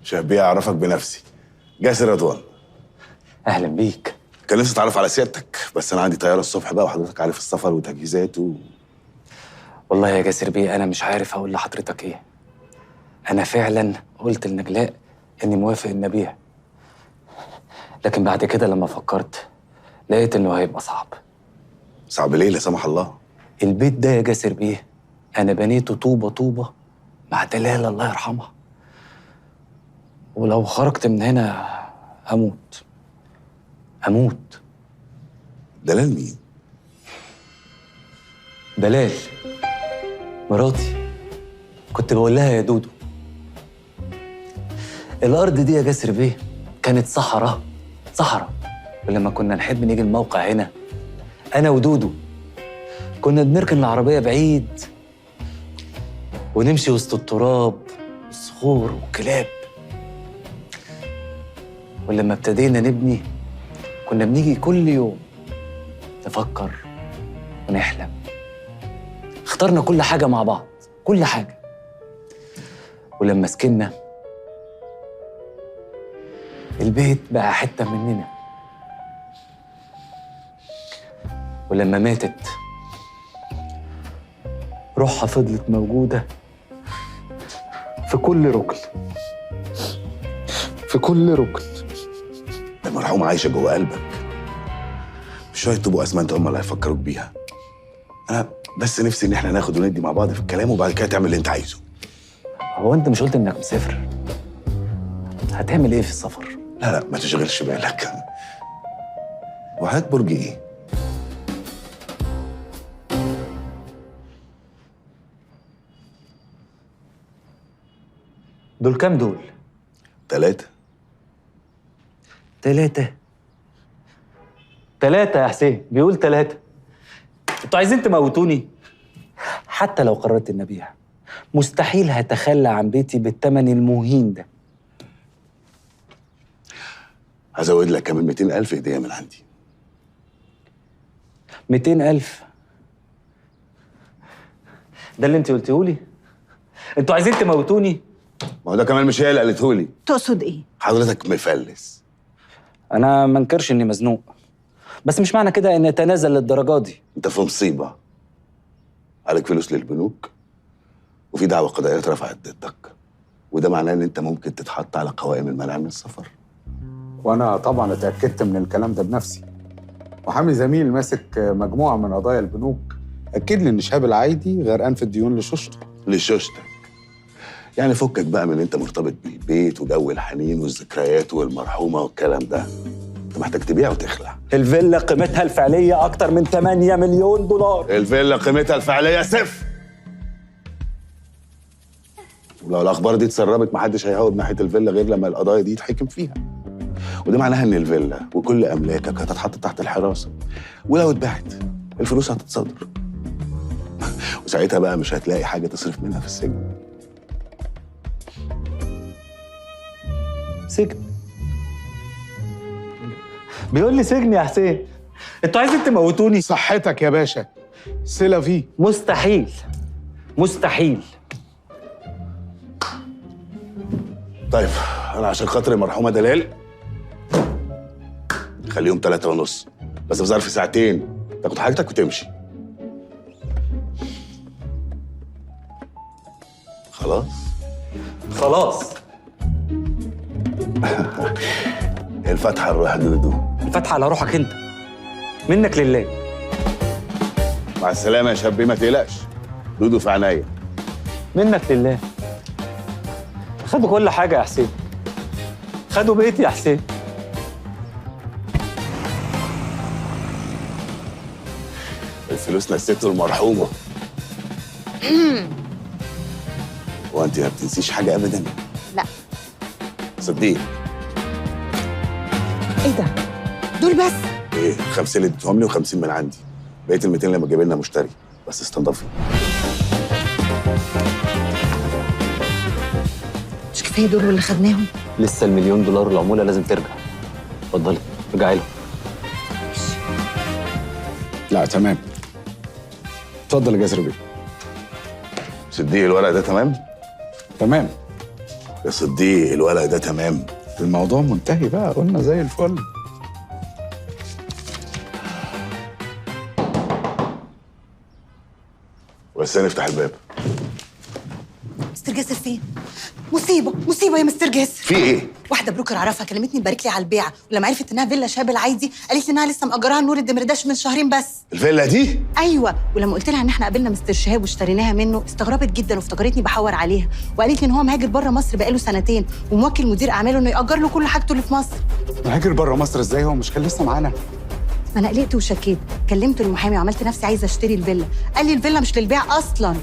شهبيه اعرفك بنفسي. جاسر رضوان. اهلا بيك. كان نفسي اتعرف على سيادتك بس انا عندي طياره الصبح بقى وحضرتك عارف السفر وتجهيزات والله يا جاسر بيه انا مش عارف اقول لحضرتك ايه. انا فعلا قلت لنجلاء اني موافق ان ابيع، لكن بعد كده لما فكرت لقيت انه هيبقى صعب. صعب ليه لا سمح الله؟ البيت ده يا جاسر بيه انا بنيته طوبه طوبه مع دلال الله يرحمها، ولو خرجت من هنا اموت. اموت. دلال مين؟ دلال مراتي. كنت بقول لها يا دودو الارض دي يا جاسر بيه كانت صحراء صحراء، ولما كنا نحب نيجي الموقع هنا انا ودودو كنا بنركن العربيه بعيد ونمشي وسط التراب والصخور والكلاب. ولما ابتدينا نبني كنا بنيجي كل يوم نفكر ونحلم. اخترنا كل حاجه مع بعض، كل حاجه. ولما سكننا البيت بقى حته مننا. ولما ماتت روحها فضلت موجوده في كل ركن، في كل ركن. المرحومه عايشه جوه قلبك. مش شويه طوب واسمنت هم اللي هيفكروك بيها. انا بس نفسي ان احنا ناخد وندي مع بعض في الكلام وبعد كده تعمل اللي انت عايزه. هو انت مش قلت انك مسافر؟ هتعمل ايه في السفر؟ لا ما تشغلش بالك. وحضرتك برج ايه؟ دول كام دول؟ 3. 3 يا حسين، بيقول 3. انتوا عايزين تموتوني؟ حتى لو قررت اني ابيع مستحيل هتخلى عن بيتي بالثمن المهين ده. هزود لك كمان 200,000 هديه من عندي. 200,000 ده اللي انت قلتهولي؟ انتوا عايزين تموتوني؟ ما هو ده كمان مش هي اللي قالتهولي. تقصد ايه؟ حضرتك مفلس. انا ما انكرش اني مزنوق، بس مش معنى كده اني اتنازل للدرجه دي. انت في مصيبه. عليك فلوس للبنوك وفي دعوه قضائيه اترفعت ضدك، وده معناه ان انت ممكن تتحط على قوائم المنع من السفر. وانا طبعا اتاكدت من الكلام ده بنفسي. محامي زميل ماسك مجموعه من قضايا البنوك اكد لي ان شهاب العايدي غرقان في الديون لشوشته. لشوشتك؟ يعني فكك بقى من انت مرتبط بالبيت وجو الحنين والذكريات والمرحومه والكلام ده. انت محتاج تبيع وتخلع. الفيلا قيمتها الفعليه اكتر من 8 مليون دولار. الفيلا قيمتها الفعليه صفر. ولو الاخبار دي اتسربت محدش هيهود ناحيه الفيلا غير لما القضايا دي يتحكم فيها. وده معناها ان الفيلا وكل املاكك هتتحط تحت الحراسه، ولو اتباعت الفلوس هتتصدر. وساعتها بقى مش هتلاقي حاجه تصرف منها في السجن. سجن؟ بيقول لي سجن يا حسين. انتوا عايزين تموتوني؟ صحتك يا باشا. سيلا في. مستحيل مستحيل. طيب انا عشان خاطر المرحومه دلال خليهم 3:30، بس في ظرف ساعتين تاخد حاجتك وتمشي. خلاص؟ خلاص. الفتحه نروح دودو. الفتحه على روحك انت. منك لله. مع السلامه يا شاب، ما تقلقش. دودو في عينيا. منك لله. خدوا كل حاجه يا حسين. خدوا بيتي يا حسين. الفلوس نسيته المرحومه. وانت ما بتنسيش حاجه ابدا؟ لا. صدقيني. ايه ده؟ دول بس؟ ايه 50 اللي اديتهم لي و50 من عندي. بقيه ال 200 لما تجيب لنا مشتري، بس استنضفي. مش كفايه دول اللي خدناهم؟ لسه ال1 مليون العموله لازم ترجع. اتفضلي ارجعي له. لا تمام. اتفضل يا جاسر بيه. صدقي الورق ده تمام؟ تمام. يا صدقي الورق ده تمام. الموضوع منتهي بقى، قلنا زي الفل. بس نفتح الباب. مستر جاسر فين؟ مصيبه مصيبه يا مستر جاسر. في ايه؟ واحده بروكر اعرفها كلمتني تبارك لي على البيعه، ولما عرفت انها فيلا شهاب العايدي قالت لي انها لسه مأجراها نور الدمرداش من شهرين بس. الفيلا دي؟ ايوه، ولما قلت لها ان احنا قابلنا مستر شهاب واشتريناها منه استغربت جدا وافتكرتني بحور عليها، وقالت لي ان هو مهاجر بره مصر بقاله سنتين وموكل مدير اعماله انه يأجر له كل حاجته اللي في مصر. مهاجر بره مصر ازاي؟ هو مش كان لسه معانا؟ ما انا قلقت وشكيت، كلمت المحامي وعملت نفسي عايزه اشتري الفيلا، قال لي الفيلا مش للبيع اصلا.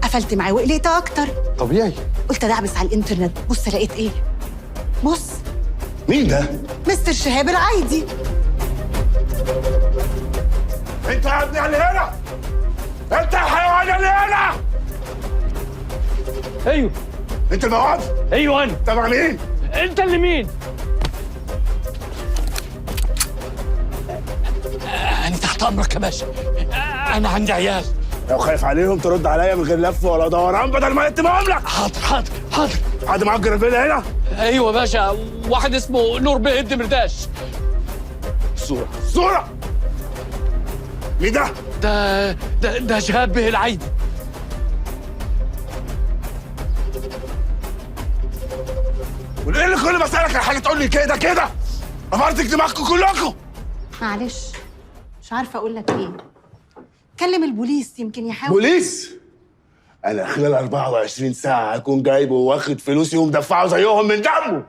قفلت معاه وقلقت اكتر. طبيعي. قلت ادعبس على الانترنت، بص لقيت ايه؟ بص. مين ده؟ مستر شهاب العايدي. انت يا ابني اللي هنا! انت الحيوان اللي هنا! ايوه. انت المواد؟ ايوه انا. تبع مين؟ انت اللي مين؟ انا تحت امرك يا باشا. انا عندي عيال. لو خايف عليهم ترد عليا من غير لف ولا دوران بدل ما يتمهم لك. حاضر حاضر حاضر. حد مأجر الفيلا هنا؟ ايوه يا باشا، واحد اسمه نور بيه الدمرداش. صورة مين ده؟ ده شهاب بيه العيدي. وايه اللي كل ما اسالك على حاجه تقول لي كده كده؟ افرتك دماغكم كلكم. معلش مش عارفه اقول لك ايه. كلم البوليس يمكن يحاول. بوليس؟ انا خلال 24 ساعه هكون جايبه واخد فلوسي ومدفعه زيهم من دمه.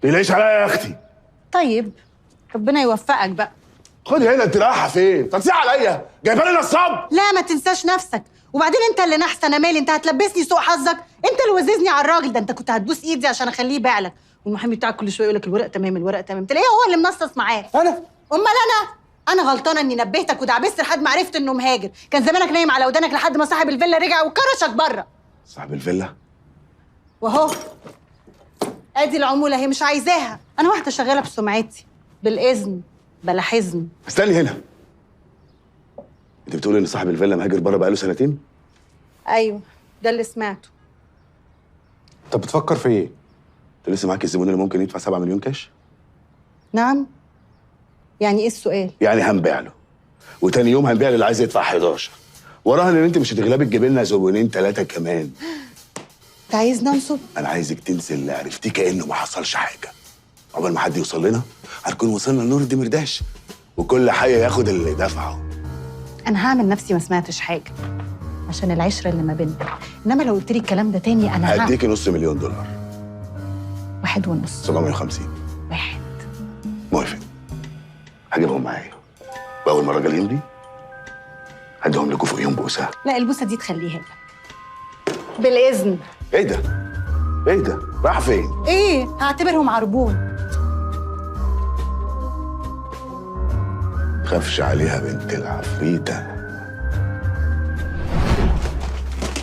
تقلقيش عليا يا اختي. طيب ربنا يوفقك بقى. خدي هنا، انت رايحه فين؟ تنسي عليا جايبه لي نصاب. لا ما تنساش نفسك، وبعدين انت اللي نحس، انا مالي؟ انت هتلبسني سوء حظك؟ انت اللي وززني على الراجل ده، انت كنت هتبوس ايدي عشان اخليه يبيع لك، والمحامي بتاعك كل شويه يقول لك الورق تمام الورق تمام، تلاقيه هو اللي منصص معاه. امال انا غلطانه اني نبهتك ودعبست لحد ما عرفت انه مهاجر، كان زمانك نايم على ودانك لحد ما صاحب الفيلا رجع وكرشك بره. صاحب الفيلا؟ واهو ادي العموله هي مش عايزاها، انا واحده شغاله بسمعتي بالاذن بلا حزن. استني هنا. انت بتقولي ان صاحب الفيلا مهاجر بره بقاله سنتين؟ ايوه ده اللي سمعته. طب بتفكر في ايه؟ انت لسه معاك الزبون اللي ممكن يدفع 7 مليون كاش؟ نعم؟ يعني ايه السؤال؟ يعني هنبيع له، وتاني يوم هنبيع للي عايز يدفع 11، وراهن ان انت مش هتغلبي تجيب لنا زبونين 3 كمان. انت عايزني انصب؟ انا عايزك تنسي اللي عرفتيه كانه ما حصلش حاجه. عقبال ما حد يوصل لنا هنكون وصلنا لنور الدمرداش، وكل حي ياخد اللي دفعه. انا هعمل نفسي ما سمعتش حاجه عشان العشره اللي ما بيننا، انما لو قلت لي الكلام ده تاني انا هديكي $500,000. 1.5. 750. واحد. موافق. هجيبهم معايا، واول ما الراجل يمضي هديهم لكم فوقيهم بوسه. لا البوسه دي تخليها لك. بالاذن. ايه ده؟ ايه ده؟ راح فين؟ ايه؟ هعتبرهم عربون. خافش عليها بنت العفريته.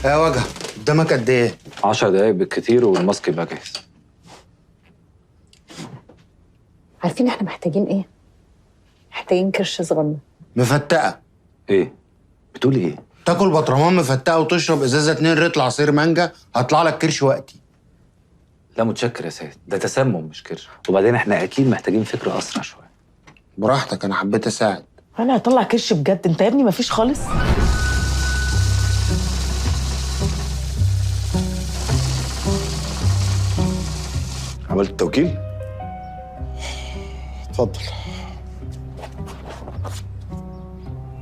يا وجه قدامك قد ايه؟ 10 دقايق بالكتير والماسك يبقى جاهز. عارفين احنا محتاجين ايه؟ محتاجين كرش صغنن. مفتقه. ايه؟ بتقولي ايه؟ تاكل بطرمان مفتقه وتشرب ازازه 2 رطل عصير مانجا هطلع لك كرش وقتي. لا متشكر يا سيد، ده تسمم مش كرش، وبعدين احنا اكيد محتاجين فكره اسرع شويه. براحتك، انا حبيت اساعد. انا هطلع كرش بجد، انت يا ابني مفيش خالص. عملت التوكيل؟ اتفضل.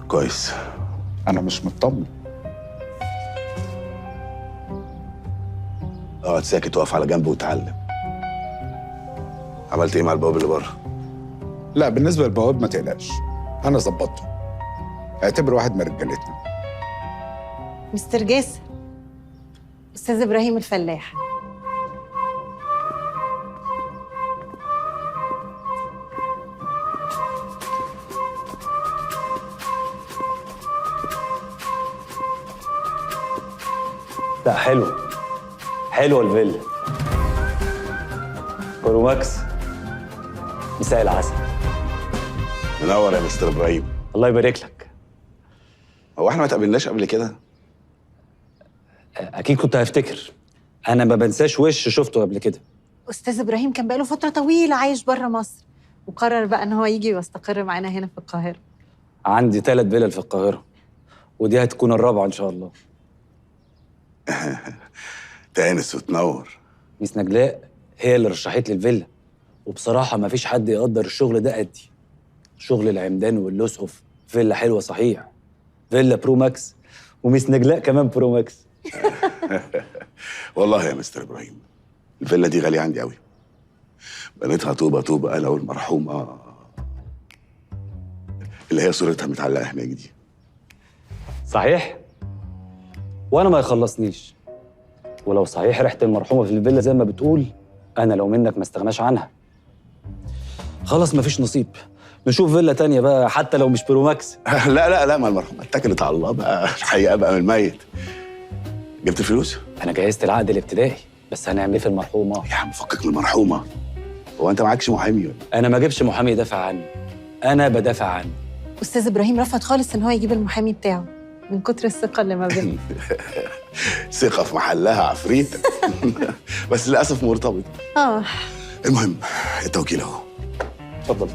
كويس. انا مش مطمن. اقعد ساكت واقف على جنب وتعلم. عملت ايه مع البواب اللي بره؟ لا بالنسبه للبواب ما تقلقش، انا ظبطته. اعتبر واحد من رجالتنا. مستر جاسر، استاذ ابراهيم الفلاح. لا حلوه الفيلا. بروماكس. مساء العسل. منور يا مستر ابراهيم. الله يبارك لك. هو احنا ما تقابلناش قبل كده؟ اكيد كنت هفتكر، انا ما بنساش وش شفته قبل كده. استاذ ابراهيم كان بقاله فتره طويله عايش بره مصر، وقرر بقى ان هو يجي ويستقر معانا هنا في القاهره. عندي 3 فيلل في القاهره، ودي هتكون الرابعه ان شاء الله. تانس وتنور. ميس نجلاء هي اللي رشحت لي الفيلا، وبصراحه ما فيش حد يقدر الشغل ده قدي. شغل العمدان واللسقف، فيلا حلوه صحيح، فيلا برو ماكس، وميس نجلاء كمان برو ماكس. والله يا مستر ابراهيم الفيلا دي غاليه عندي قوي. بنيتها طوبه انا والمرحومه اللي هي صورتها متعلقه هناك دي. صحيح؟ وانا ما يخلصنيش. ولو صحيح ريحه المرحومه في الفيلا زي ما بتقول، انا لو منك ما استغناش عنها. خلاص مفيش نصيب، نشوف فيلا تانية بقى حتى لو مش بروماكس. لا ما المرحومه اتكلت على الله بقى، الحقيقه بقى من الميت. جبت الفلوس؟ انا جهزت العقد الابتدائي، بس هنعمل ايه في المرحومه؟ يا عم فكك من المرحومه. هو انت معكش محامي ولا؟ انا ما اجيبش محامي يدافع عني، انا بدافع عني. استاذ ابراهيم رفض خالص ان هو يجيب المحامي بتاعه من كتر الثقه اللي ما بيننا. ثقه في محلها عفريته. بس للاسف مرتبط. المهم التوكيل اهو. اتفضل.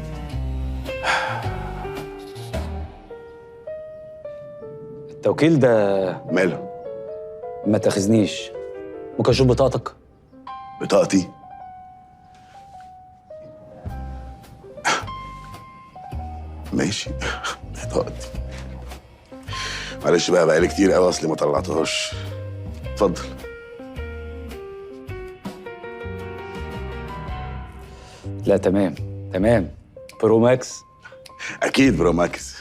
التوكيل ده ماله؟ ما تاخذنيش، ممكن اشوف بطاقتك؟ بطاقتي؟ ماشي. بطاقتي. معلش بقى، بقالي كتير قوي اصلي ما طلعتهاش. اتفضل. لا تمام برو ماكس. اكيد برو ماكس.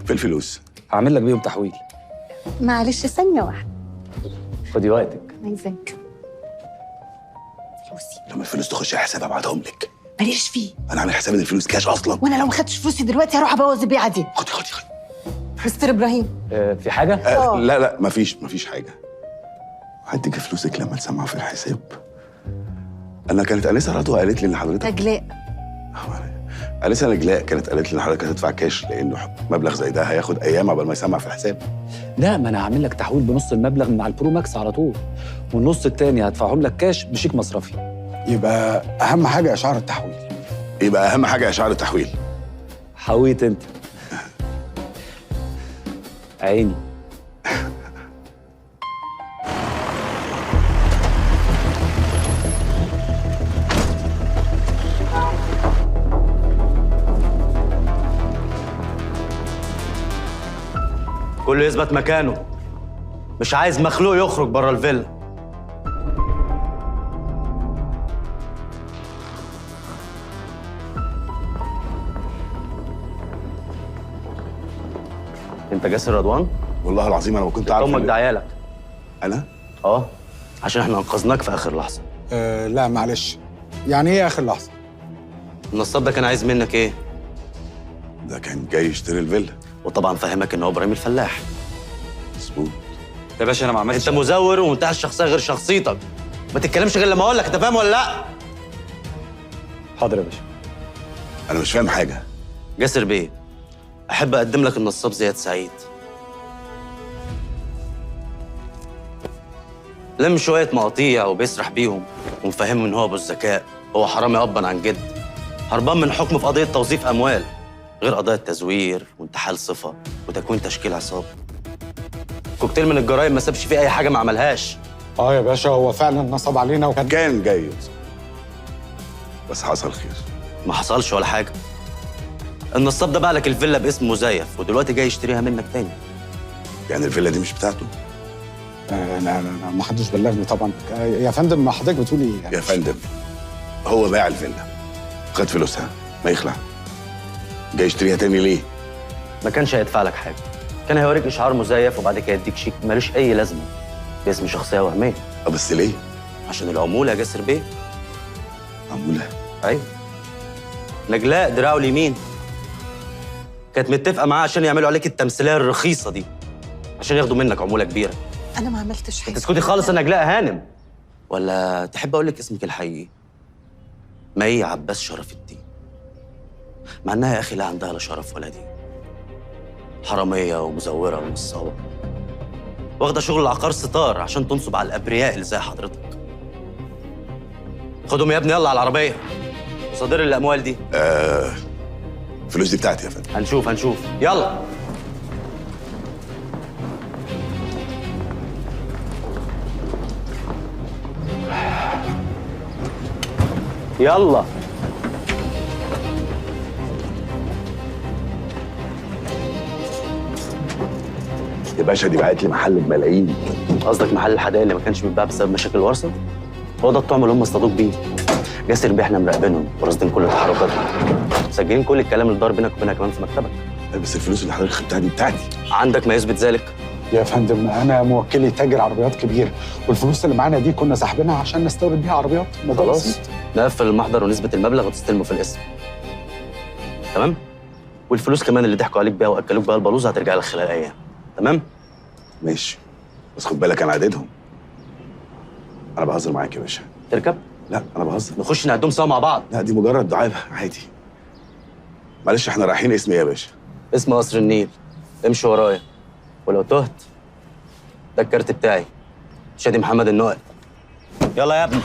في الفلوس هعمل لك بيهم تحويل. معلش ثانيه واحده. خدي وقتك. عايزاك. فلوسي. لما الفلوس تخش على حسابي ابعتهم لك. ماليش فيه. انا عامل حساب ان الفلوس كاش اصلا. وانا لو ما خدتش فلوسي دلوقتي هروح ابوظ البيعه دي. خدي. مستر ابراهيم. في حاجه؟ لا مفيش حاجه. هديك فلوسك لما تسمع في الحساب. انا كانت انسه رضوى قالت لي ان حضرتك نجلاء. انسه نجلاء كانت قالت لي ان حضرتك هتدفع كاش، لانه مبلغ زي ده هياخد ايام قبل ما يسمع في الحساب. لا، ما انا هعمل لك تحويل بنص المبلغ مع البرو ماكس على طول، والنص التاني هدفعهم لك كاش بشيك مصرفي. يبقى اهم حاجه اشعار التحويل. حويت انت. عيني. كله يثبت مكانه. مش عايز مخلوق يخرج بره الفيلا. انت جاسر رضوان؟ والله العظيم انا ما كنت عارف. امك ده عيالك. انا؟ عشان احنا انقذناك في اخر لحظه. لا معلش، يعني ايه اخر لحظه؟ النصاب ده كان عايز منك ايه؟ ده كان جاي يشتري الفيلا. وطبعا فهمك ان هو ابراهيم الفلاح. مظبوط. يا باشا انا ما عملتش. انت مزور ومنتهى الشخصيه غير شخصيتك. ما تتكلمش غير لما اقول لك، انت فاهم ولا لا؟ حاضر يا باشا. انا مش فاهم حاجه. جاسر بيه، احب اقدم لك النصاب زياد سعيد. لم شويه مقاطيع وبيسرح بيهم ومفهمه ان هو ابو الذكاء. هو حرامي ابا عن جد، هربان من حكم في قضيه توظيف اموال، غير قضايا تزوير وانتحال صفه وتكوين تشكيل عصابه. كوكتيل من الجرايم ما سابش فيه اي حاجه ما عملهاش. يا باشا هو فعلا نصب علينا كان جاي بس حصل خير. ما حصلش ولا حاجه. النصاب ده باع لك الفيلا باسم مزيف ودلوقتي جاي يشتريها منك تاني. يعني الفيلا دي مش بتاعته؟ لا ما حدش بلغني طبعا. يا فندم حضرتك بتقول ايه يعني؟ يا فندم هو باع الفيلا، خد فلوسها، ما يخلع. جاي يشتريها تاني ليه؟ ما كانش هيدفع لك حاجه، كان هيوريك اشعار مزيف وبعد كده يديك شيك ملوش اي لازمه باسم شخصيه وهميه. بس ليه؟ عشان العموله يا جاسر بيه. عموله؟ ايوه. نجلاء دراعه اليمين كانت متفقه معاه عشان يعملوا عليك التمثيليه الرخيصه دي، عشان ياخدوا منك عموله كبيره. انا ما عملتش حاجه. تسكتي خالص يا نجلاء هانم. ولا تحب اقول لك اسمك الحقيقي؟ مي عباس شرف الدين. مع انها يا اخي لا عندها لا شرف ولا دين. حراميه ومزوره ونصابه، واخده شغل العقار ستار عشان تنصب على الابرياء اللي زي حضرتك. خدهم يا ابني يلا على العربيه. مصادر الاموال دي؟ الفلوس دي بتاعتي يا فندم. هنشوف يلا. يلا يا باشا دي باعت لي محل بملايين. قصدك محل الحدائق اللي ما كانش بيتباع بسبب مشاكل الورثه؟ هو ده الطعم اللي هم اصطادوك بيه. جاسر بيه احنا مراقبينهم وراصدين كل تحركاتهم، مسجلين كل الكلام اللي دار بينك وبينها كمان في مكتبك. بس الفلوس اللي حضرتك خدتها دي بتاعتي. عندك ما يثبت ذلك؟ يا فندم انا موكلي تاجر عربيات كبير، والفلوس اللي معانا دي كنا ساحبينها عشان نستورد بيها عربيات. خلاص نقفل المحضر ونثبت المبلغ وتستلمه في الاسم. تمام؟ والفلوس كمان اللي ضحكوا عليك بيها واكلوك بيها البلوزه هترجع لك خلال ايام. تمام؟ ماشي، بس خد بالك انا عددهم. انا بهزر معاك يا باشا. تركب؟ لا انا بهزر. نخش نعدهم سوا مع بعض. لا دي مجرد دعابه عادي. معلش احنا رايحين اسم ايه يا باشا؟ اسم قصر النيل. امشي ورايا، ولو تهت ده الكارت بتاعي، شادي محمد النقل. يلا يا ابني.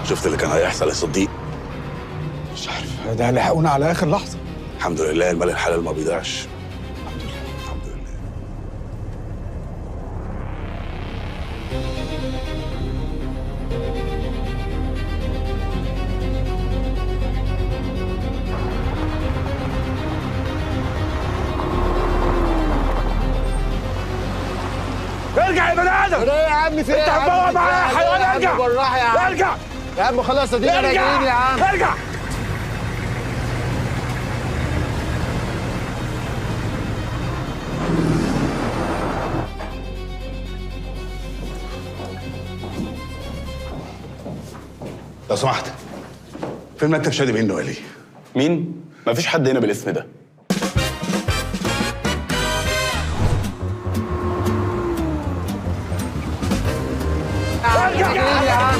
شفت اللي كان هيحصل يا صديق؟ مش عارف، ده لحقونا على اخر لحظه. الحمد لله المال الحلال ما بيضيعش. ارجع يا بني ادم. ايه يا عم في ايه؟ انت هتبوظ معايا يا حيوان. ارجع بالراحه يا عم. ارجع يا عم خلاص ادينا راجعين يا عم. ارجع. لو سمحت، فين مكتب شادي بيه النقلي؟ مين؟ مفيش حد هنا بالاسم ده. ارجع يا عم.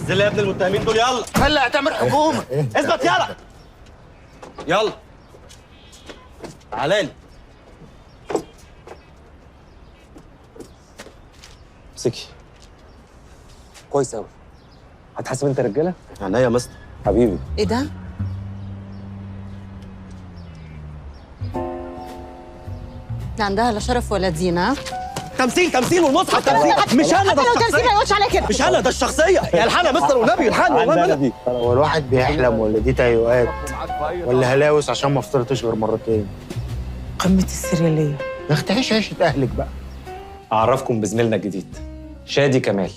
نزل يا ابن المتهمين دول يلا. هلا هتعمل حكومه. اثبت يلا. يلا تعالى لي. امسكي كويس قوي. هتحاسب انت رجاله؟ عينيا يا مستر. حبيبي. ايه ده؟ عندها لا شرف ولا دين. ها تمثيل والمصحف تمثيل. مش انا ده الشخصيه. ما يقولش عليا كده. مش انا ده الشخصيه. يا الحقنا يا مستر والنبي الحقنا والله. هو الواحد بيحلم ولا دي تهيؤات ولا هلاوس عشان ما فطرتش غير مرتين؟ قمه السرياليه. يا اختي عيش عيشه اهلك بقى. اعرفكم بزميلنا الجديد شادي كمال،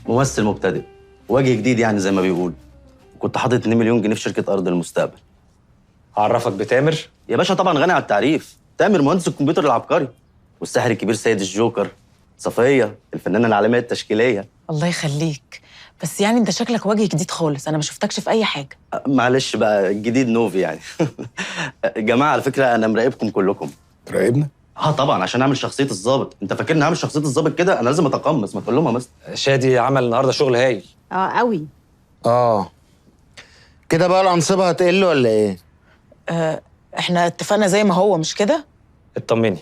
ممثل مبتدئ، وجه جديد يعني زي ما بيقول. كنت حاطط 2 مليون جنيه في شركه ارض المستقبل. اعرفك بتامر. يا باشا طبعا غني على التعريف. تامر مهندس الكمبيوتر العبقري، والساحر الكبير سيد الجوكر، صفيه الفنانه العالميه التشكيليه. الله يخليك، بس يعني انت شكلك وجه جديد خالص، انا ما شفتكش في اي حاجه. معلش بقى الجديد نوفي يعني. جماعه على فكره انا مراقبكم كلكم. تراقبنا؟ طبعا عشان اعمل شخصيه الضابط. انت فاكرني هعمل شخصيه الضابط كده؟ انا لازم اتقمص. ما تقول لهم يا مستر. شادي عمل النهارده شغل هايل. قوي. كده بقى الانصبه هتقل ولا ايه؟ احنا اتفقنا زي ما هو، مش كده؟ اطمني.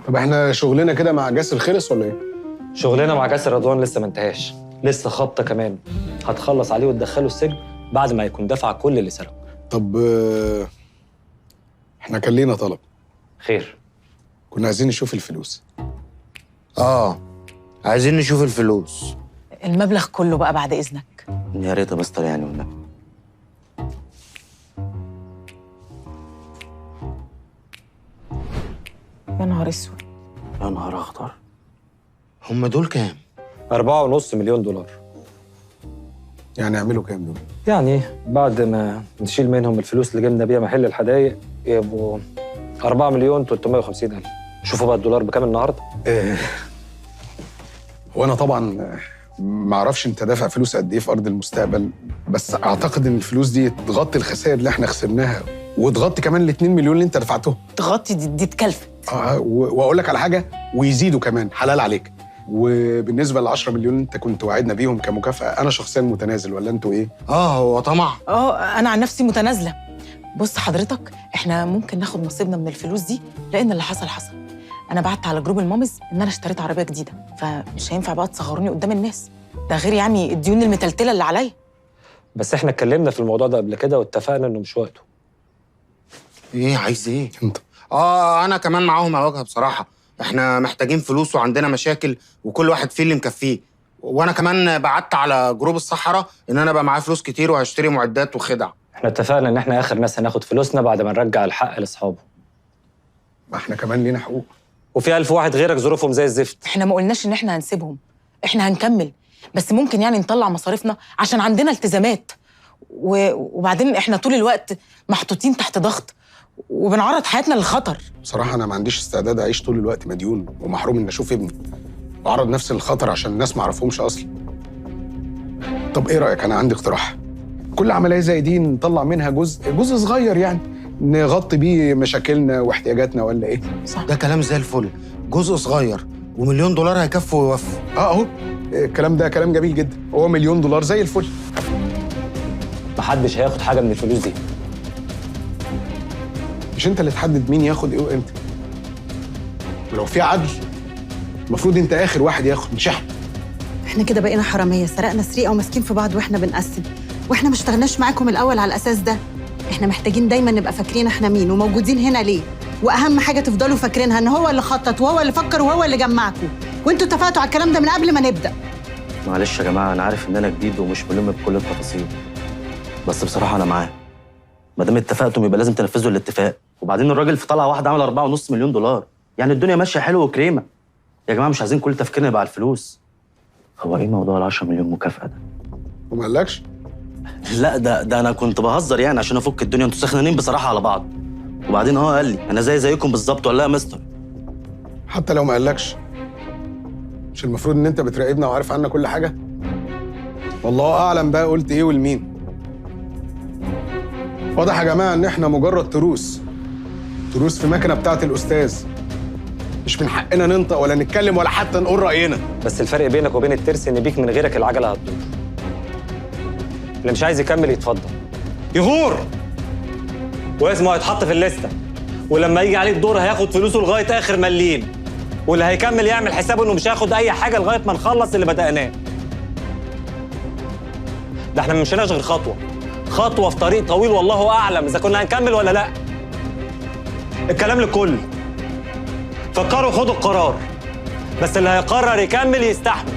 طب احنا شغلنا كده مع جاسر خلص ولا ايه؟ شغلنا مع جاسر رضوان لسه ما انتهاش، لسه خبطه كمان هتخلص عليه وتدخله السجن بعد ما يكون دفع كل اللي سرقه. طب احنا كان لينا طلب. خير؟ كنا عايزين نشوف الفلوس. عايزين نشوف الفلوس. المبلغ كله بقى بعد اذنك. يا ريت يا مستر يعني والنبي. يا نهار اسود. يا نهار اخضر. هم دول كام؟ 4.5 مليون دولار. يعني يعملوا كام دول؟ يعني بعد ما نشيل منهم الفلوس اللي جبنا بيها محل الحدايق يبقوا 4.350 مليون. شوفوا بقى الدولار بكام النهارده؟ وانا طبعا ما اعرفش انت دافع فلوس قد ايه في ارض المستقبل، بس اعتقد ان الفلوس دي تغطي الخسائر اللي احنا خسرناها وتغطي كمان ال 2 مليون اللي انت دفعتهم. تغطي دي اتكلفت. واقول لك على حاجه، ويزيدوا كمان حلال عليك. وبالنسبه ل 10 مليون اللي انت كنت وعدنا بيهم كمكافاه، انا شخصيا متنازل ولا انتوا ايه؟ هو طمع. انا عن نفسي متنازله. بص حضرتك، احنا ممكن ناخد نصيبنا من الفلوس دي، لان اللي حصل حصل. انا بعت على جروب المامز ان انا اشتريت عربيه جديده، فمش هينفع بقى تصغروني قدام الناس. ده غير يعني الديون المتلتله اللي عليا. بس احنا اتكلمنا في الموضوع ده قبل كده واتفقنا انه مش وقته. ايه عايز ايه؟ انت. انا كمان معاهم اواجهه بصراحه. احنا محتاجين فلوس وعندنا مشاكل وكل واحد فيه اللي مكفيه. وانا كمان بعت على جروب الصحراء ان انا بقى معايا فلوس كتير وهشتري معدات وخدع. احنا اتفقنا ان احنا اخر ناس هناخد فلوسنا بعد ما نرجع الحق لاصحابه. ما احنا كمان لينا حقوق. وفي 1000 واحد غيرك ظروفهم زي الزفت. احنا ما قلناش ان احنا هنسيبهم، احنا هنكمل، بس ممكن يعني نطلع مصاريفنا عشان عندنا التزامات. وبعدين احنا طول الوقت محطوطين تحت ضغط وبنعرض حياتنا للخطر. بصراحه انا ما عنديش استعداد اعيش طول الوقت مديون ومحروم ان اشوف ابني واعرض نفسي للخطر عشان الناس ما اعرفهمش اصلا. طب ايه رايك؟ انا عندي اقتراح. كل عمليه زي دي نطلع منها جزء صغير، يعني نغطي بيه مشاكلنا واحتياجاتنا، ولا ايه؟ صح. ده كلام زي الفل. جزء صغير ومليون دولار هيكفوا ويوفوا. اهو الكلام ده كلام جميل جدا. هو مليون دولار زي الفل. محدش هياخد حاجه من الفلوس دي. مش انت اللي تحدد مين ياخد ايه وامتى. ولو في عدل المفروض انت اخر واحد ياخد، مش احنا. احنا كده بقينا حراميه، سرقنا سرقه وماسكين في بعض واحنا بنقسم، واحنا ما اشتغلناش معاكم الاول على الاساس ده. احنا محتاجين دايما نبقى فاكرين احنا مين وموجودين هنا ليه، واهم حاجه تفضلوا فاكرينها ان هو اللي خطط وهو اللي فكر وهو اللي جمعكم، وانتوا اتفقتوا على الكلام ده من قبل ما نبدا. معلش يا جماعه، انا عارف ان انا جديد ومش ملم بكل التفاصيل، بس بصراحه انا معاه. ما دام اتفقتم يبقى لازم تنفذوا الاتفاق. وبعدين الراجل في طلعه واحده عمل 4.5 مليون دولار، يعني الدنيا ماشيه حلو وكريمه. يا جماعه مش عايزين كل تفكيرنا يبقى على الفلوس. هو ايه موضوع ال 10 مليون مكافاه ده؟ وما قالكش؟ لا ده انا كنت بهزر يعني عشان افك الدنيا. انتوا سخنانين بصراحه على بعض. وبعدين قال لي انا زيكم بالظبط ولا يا مستر؟ حتى لو ما قالكش، مش المفروض ان انت بتراقبنا وعارف عنا كل حاجه؟ والله اعلم بقى قلت ايه ولمين. واضح يا جماعه ان احنا مجرد تروس في مكنه بتاعه الاستاذ. مش من حقنا ننطق ولا نتكلم ولا حتى نقول راينا. بس الفرق بينك وبين الترس ان بيك من غيرك العجله هتدور. اللي مش عايز يكمل يتفضل. يغور واسمه هيتحط في الليسته. ولما يجي عليه الدور هياخد فلوسه لغايه اخر مليم، واللي هيكمل يعمل حسابه انه مش هياخد اي حاجه لغايه ما نخلص اللي بدأناه. ده احنا ما مشيناش غير خطوه في طريق طويل، والله اعلم اذا كنا هنكمل ولا لا. الكلام للكل، فكروا خدوا القرار، بس اللي هيقرر يكمل يستحمل.